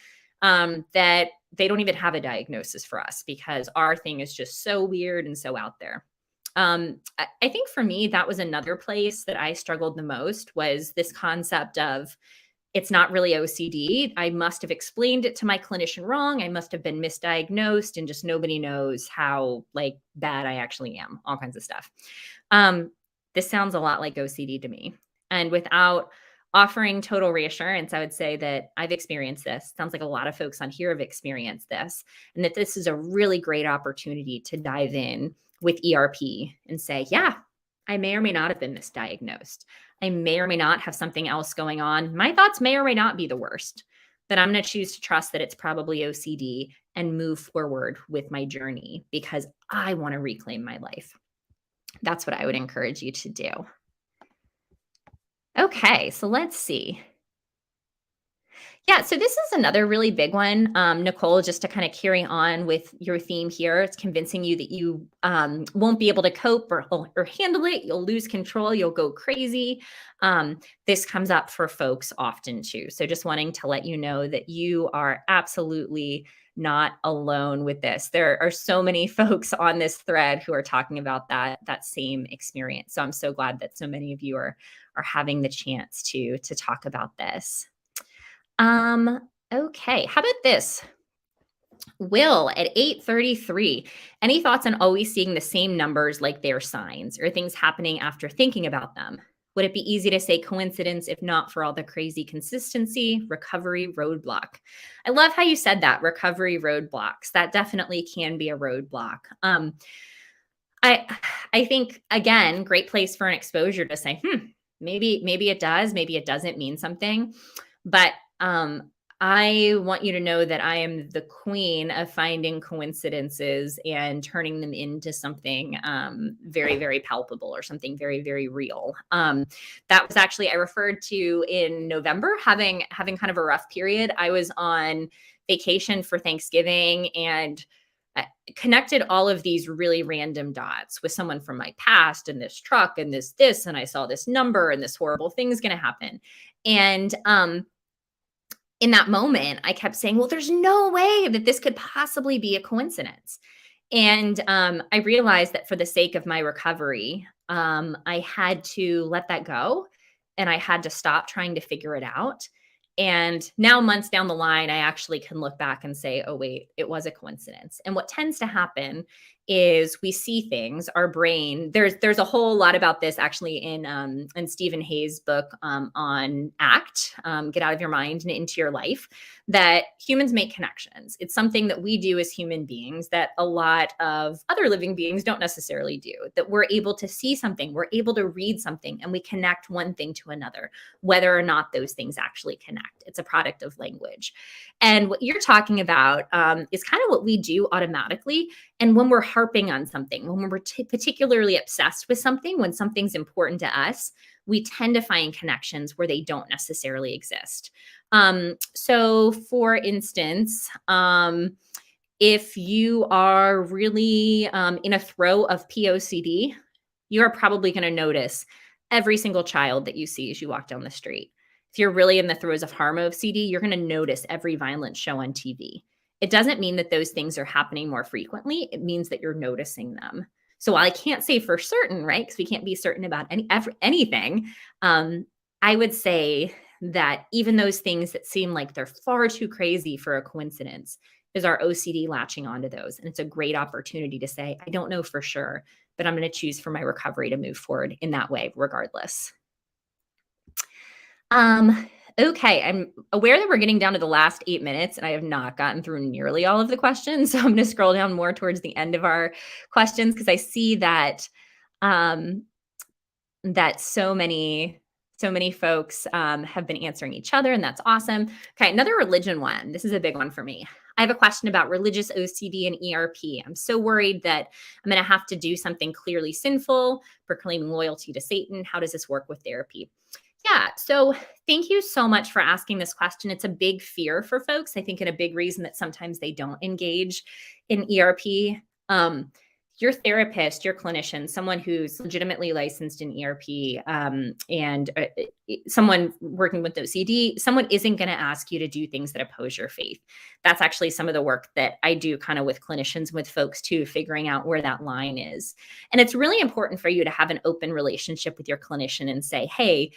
that they don't even have a diagnosis for us because our thing is just so weird and so out there. I think for me, that was another place that I struggled the most, was this concept of it's not really OCD. I must have explained it to my clinician wrong. I must have been misdiagnosed, and just nobody knows how like bad I actually am, all kinds of stuff. This sounds a lot like OCD to me. And without offering total reassurance, I would say that I've experienced this. Sounds like a lot of folks on here have experienced this, and that this is a really great opportunity to dive in with ERP and say, yeah, I may or may not have been misdiagnosed. I may or may not have something else going on. My thoughts may or may not be the worst, but I'm going to choose to trust that it's probably OCD and move forward with my journey because I want to reclaim my life. That's what I would encourage you to do. Okay, so let's see. Yeah, so this is another really big one, Nicole, just to kind of carry on with your theme here. It's convincing you that you won't be able to cope or handle it. You'll lose control. You'll go crazy. This comes up for folks often too. So just wanting to let you know that you are absolutely not alone with this. There are so many folks on this thread who are talking about that same experience. So I'm so glad that so many of you are having the chance to talk about this. Okay. How about this? Will at 8:33. Any thoughts on always seeing the same numbers like they're signs or things happening after thinking about them? Would it be easy to say coincidence if not for all the crazy consistency, recovery roadblock? I love how you said that, recovery roadblocks. That definitely can be a roadblock. I think again, great place for an exposure to say, maybe it does, maybe it doesn't mean something. But I want you to know that I am the queen of finding coincidences and turning them into something very, very palpable or something very, very real. That was actually I referred to in November having kind of a rough period. I was on vacation for Thanksgiving and I connected all of these really random dots with someone from my past and this truck and this and I saw this number and this horrible thing is going to happen. And in that moment, I kept saying, well, there's no way that this could possibly be a coincidence. And I realized that for the sake of my recovery, I had to let that go and I had to stop trying to figure it out. And now, months down the line, I actually can look back and say, oh, wait, it was a coincidence. And what tends to happen is we see things, our brain, there's a whole lot about this actually in Stephen Hayes' book on ACT, Get Out of Your Mind and Into Your Life, that humans make connections. It's something that we do as human beings that a lot of other living beings don't necessarily do, that we're able to see something, we're able to read something, and we connect one thing to another, whether or not those things actually connect. It's a product of language. And what you're talking about is kind of what we do automatically. And when we're harping on something, when we're particularly obsessed with something, when something's important to us, we tend to find connections where they don't necessarily exist. So for instance, if you are really in a throw of POCD, you are probably going to notice every single child that you see as you walk down the street. If you're really in the throes of harm OCD, you're going to notice every violent show on TV. It doesn't mean that those things are happening more frequently. It means that you're noticing them. So while I can't say for certain, right, because we can't be certain about anything, I would say that even those things that seem like they're far too crazy for a coincidence is our OCD latching onto those. And it's a great opportunity to say, I don't know for sure, but I'm going to choose for my recovery to move forward in that way, regardless. Okay, I'm aware that we're getting down to the last 8 minutes and I have not gotten through nearly all of the questions. So I'm going to scroll down more towards the end of our questions because I see that that so many folks have been answering each other, and that's awesome. Okay, another religion one. This is a big one for me. I have a question about religious OCD and ERP. I'm so worried that I'm going to have to do something clearly sinful, proclaiming loyalty to Satan. How does this work with therapy? Yeah. So thank you so much for asking this question. It's a big fear for folks. I think, and a big reason that sometimes they don't engage in ERP. Your therapist, your clinician, someone who's legitimately licensed in ERP, and someone working with OCD, someone isn't going to ask you to do things that oppose your faith. That's actually some of the work that I do kind of with clinicians, with folks too, figuring out where that line is. And it's really important for you to have an open relationship with your clinician and say, hey,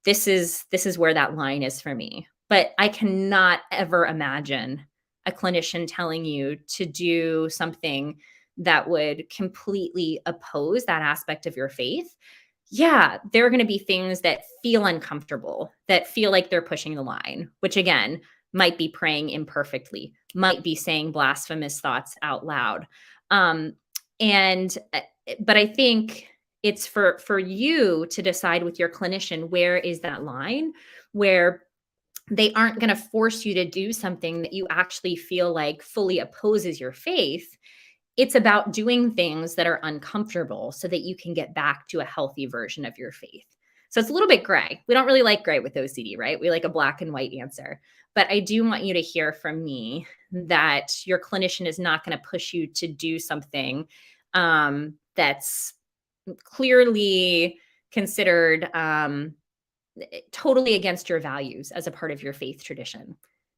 this is where that line is for me. But I cannot ever imagine a clinician telling you to do something that would completely oppose that aspect of your faith. Yeah, there are going to be things that feel uncomfortable, that feel like they're pushing the line, which again, might be praying imperfectly, might be saying blasphemous thoughts out loud. But I think it's for you to decide with your clinician, where is that line where they aren't going to force you to do something that you actually feel like fully opposes your faith. It's about doing things that are uncomfortable so that you can get back to a healthy version of your faith. So it's a little bit gray. We don't really like gray with OCD, right? We like a black and white answer. But I do want you to hear from me that your clinician is not going to push you to do something that's clearly considered totally against your values as a part of your faith tradition.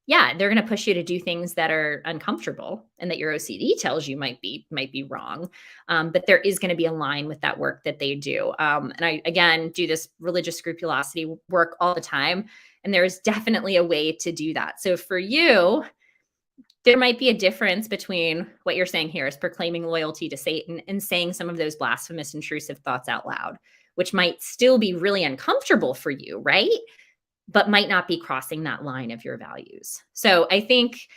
Yeah, they're going to push you to do things that are uncomfortable and that your OCD tells you might be wrong. But there is going to be a line with that work that they do. And I, again, do this religious scrupulosity work all the time. And there's definitely a way to do that. So for you, there might be a difference between what you're saying here is proclaiming loyalty to Satan and saying some of those blasphemous, intrusive thoughts out loud, which might still be really uncomfortable for you, right? But might not be crossing that line of your values. So I think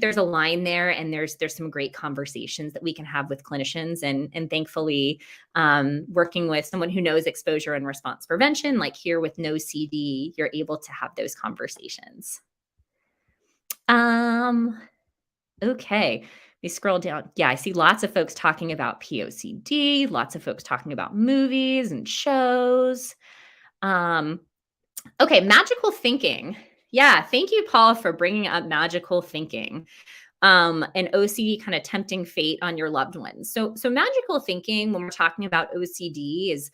there's a line there, and there's some great conversations that we can have with clinicians, and thankfully, working with someone who knows exposure and response prevention, like here with No CD, you're able to have those conversations. Um, okay. We scroll down. Yeah, I see lots of folks talking about POCD, lots of folks talking about movies and shows. Um, okay, magical thinking. Yeah, thank you, Paul, for bringing up magical thinking. And OCD kind of tempting fate on your loved ones. So magical thinking when we're talking about OCD is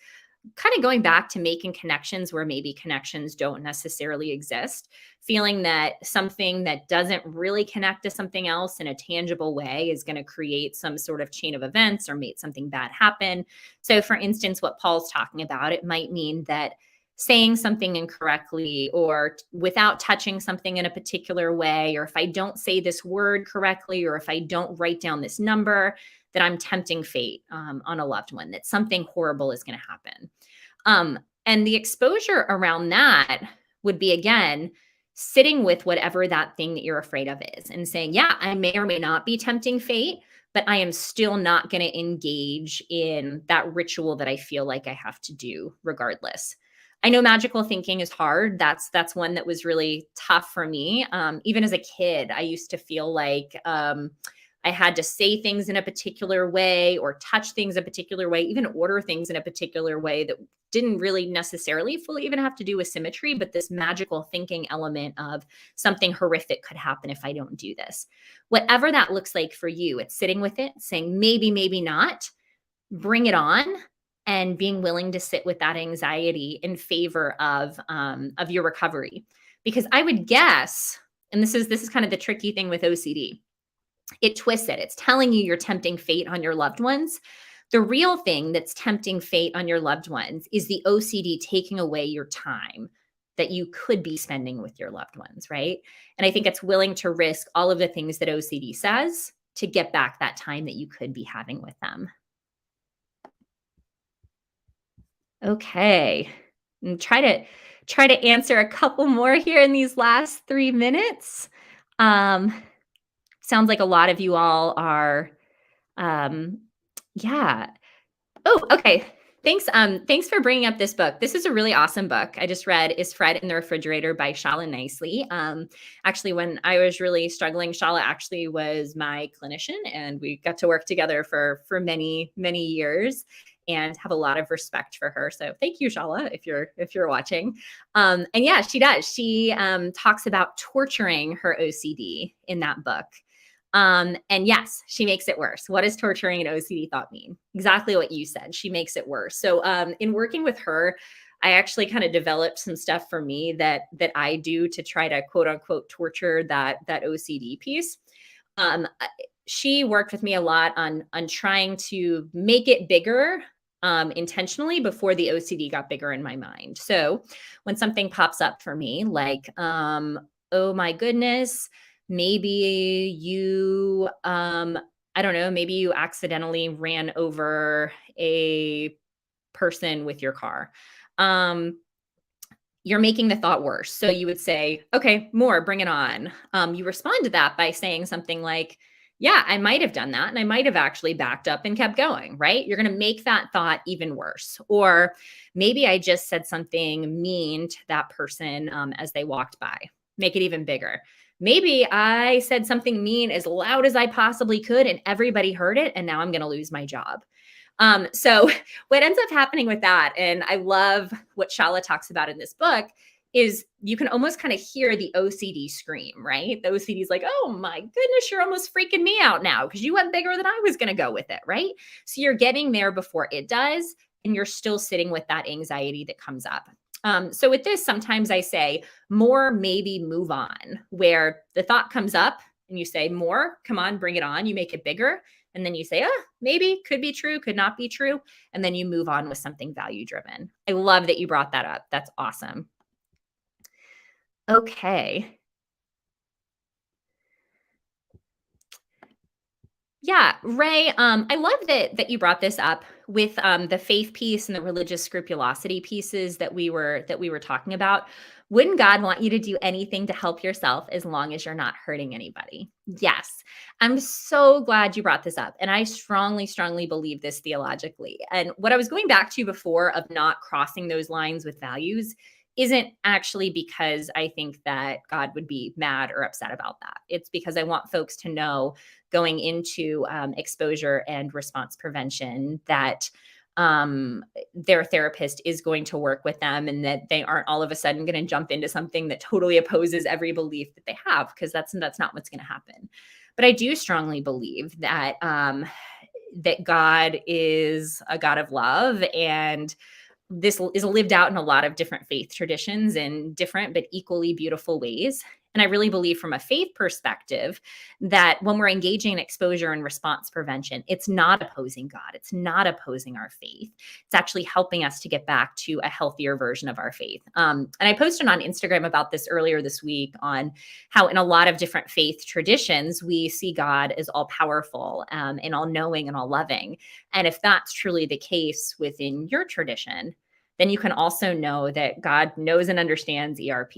kind of going back to making connections where maybe connections don't necessarily exist, feeling that something that doesn't really connect to something else in a tangible way is going to create some sort of chain of events or make something bad happen. So, for instance, what Paul's talking about, it might mean that saying something incorrectly or without touching something in a particular way, or if I don't say this word correctly, or if I don't write down this number, that I'm tempting fate on a loved one, that something horrible is going to happen. And the exposure around that would be, again, sitting with whatever that thing that you're afraid of is and saying, yeah, I may or may not be tempting fate, but I am still not going to engage in that ritual that I feel like I have to do regardless. I know magical thinking is hard. That's one that was really tough for me. Even as a kid, I used to feel like I had to say things in a particular way or touch things a particular way, even order things in a particular way that didn't really necessarily fully even have to do with symmetry, but this magical thinking element of something horrific could happen if I don't do this. Whatever that looks like for you, it's sitting with it, saying maybe, maybe not, bring it on, and being willing to sit with that anxiety in favor of your recovery. Because I would guess, and this is kind of the tricky thing with OCD, it twists it. It's telling you you're tempting fate on your loved ones. The real thing that's tempting fate on your loved ones is the OCD taking away your time that you could be spending with your loved ones, right? And I think it's willing to risk all of the things that OCD says to get back that time that you could be having with them. Okay. And try to answer a couple more here in these last 3 minutes. Um, sounds like a lot of you all are um, yeah. Oh, okay. Thanks for bringing up this book. This is a really awesome book. I just read Is Fred in the Refrigerator by Shala Nicely. Actually, when I was really struggling, Shala actually was my clinician, and we got to work together for many, many years and have a lot of respect for her. So thank you, Shala, if you're watching. And yeah, she does. She talks about torturing her OCD in that book. And yes, she makes it worse. What does torturing an OCD thought mean? Exactly what you said. She makes it worse. So in working with her, I actually kind of developed some stuff for me that I do to try to quote unquote torture that OCD piece. She worked with me a lot on trying to make it bigger intentionally before the OCD got bigger in my mind. So when something pops up for me, like, oh my goodness, maybe you, I don't know, maybe you accidentally ran over a person with your car. Um, you're making the thought worse. So you would say, okay, more, bring it on. You respond to that by saying something like, yeah, I might have done that. And I might have actually backed up and kept going, right? You're going to make that thought even worse. Or maybe I just said something mean to that person as they walked by. Make it even bigger. Maybe I said something mean as loud as I possibly could and everybody heard it. And now I'm going to lose my job. So what ends up happening with that, and I love what Shala talks about in this book, is you can almost kind of hear the OCD scream, right? The OCD is like, oh my goodness, you're almost freaking me out now because you went bigger than I was going to go with it, right? So you're getting there before it does, and you're still sitting with that anxiety that comes up. So with this, sometimes I say more, maybe move on, where the thought comes up and you say more, come on, bring it on. You make it bigger. And then you say, maybe, could be true, could not be true. And then you move on with something value driven. I love that you brought that up. That's awesome. Okay. Yeah, Ray, I love that you brought this up with the faith piece and the religious scrupulosity pieces that we were talking about. Wouldn't God want you to do anything to help yourself as long as you're not hurting anybody? Yes. I'm so glad you brought this up. And I strongly, strongly believe this theologically. And what I was going back to before of not crossing those lines with values isn't actually because I think that God would be mad or upset about that. It's because I want folks to know going into exposure and response prevention that their therapist is going to work with them, and that they aren't all of a sudden going to jump into something that totally opposes every belief that they have, because that's not what's going to happen. But I do strongly believe that that God is a God of love, and this is lived out in a lot of different faith traditions in different but equally beautiful ways. And I really believe, from a faith perspective, that when we're engaging in exposure and response prevention, it's not opposing God. It's not opposing our faith. It's actually helping us to get back to a healthier version of our faith. And I posted on Instagram about this earlier this week, on how in a lot of different faith traditions, we see God as all powerful, and all knowing and all loving. And if that's truly the case within your tradition, then you can also know that God knows and understands ERP,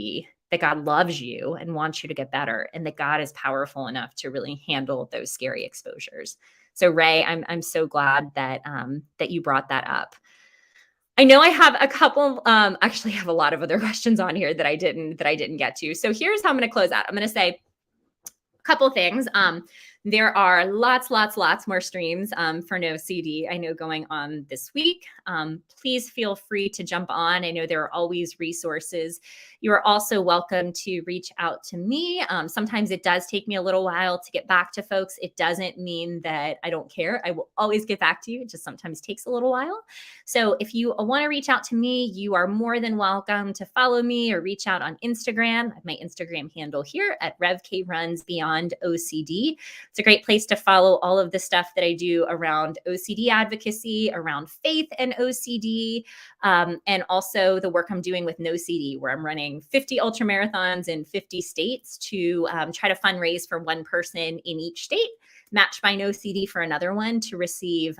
that God loves you and wants you to get better, and that God is powerful enough to really handle those scary exposures. So Ray, I'm so glad that that you brought that up. I know I have a couple, actually I have a lot of other questions on here that I didn't get to. So here's how I'm going to close out. I'm going to say couple things. There are lots more streams for No CD, I know, going on this week. Please feel free to jump on. I know there are always resources. You are also welcome to reach out to me. Sometimes it does take me a little while to get back to folks. It doesn't mean that I don't care. I will always get back to you. It just sometimes takes a little while. So if you want to reach out to me, you are more than welcome to follow me or reach out on Instagram. I have my Instagram handle here at RevKRuns Beyond OCD. It's a great place to follow all of the stuff that I do around OCD advocacy, around faith and OCD, and also the work I'm doing with No CD, where I'm running 50 ultra marathons in 50 states to try to fundraise for one person in each state, matched by No CD for another one, to receive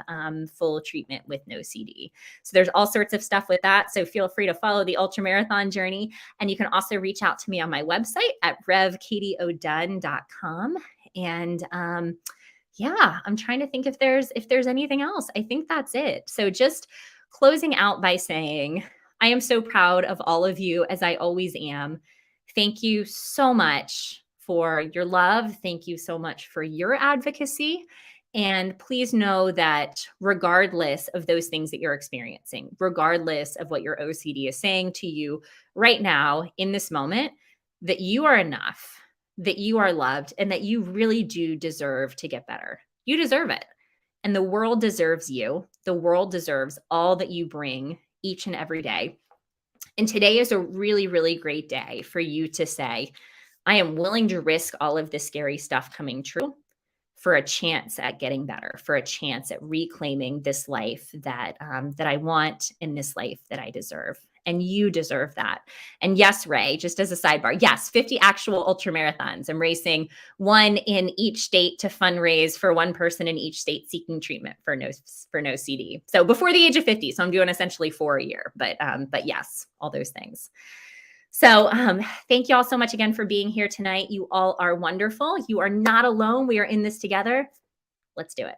full treatment with No CD. So there's all sorts of stuff with that. So feel free to follow the ultra marathon journey. And you can also reach out to me on my website at revkatieodunne.com. And yeah, I'm trying to think if there's anything else. I think that's it. So just closing out by saying, I am so proud of all of you, as I always am. Thank you so much for your love. Thank you so much for your advocacy. And please know that regardless of those things that you're experiencing, regardless of what your OCD is saying to you right now in this moment, that you are enough, that you are loved, and that you really do deserve to get better. You deserve it. And the world deserves you. The world deserves all that you bring each and every day. And today is a really, really great day for you to say, I am willing to risk all of this scary stuff coming true for a chance at getting better, for a chance at reclaiming this life that I want, in this life that I deserve. And you deserve that. And yes, Ray, just as a sidebar, yes, 50 actual ultra marathons. I'm racing one in each state to fundraise for one person in each state seeking treatment for no CD. So before the age of 50. So I'm doing essentially 4 a year, but yes, all those things. So thank you all so much again for being here tonight. You all are wonderful. You are not alone. We are in this together. Let's do it.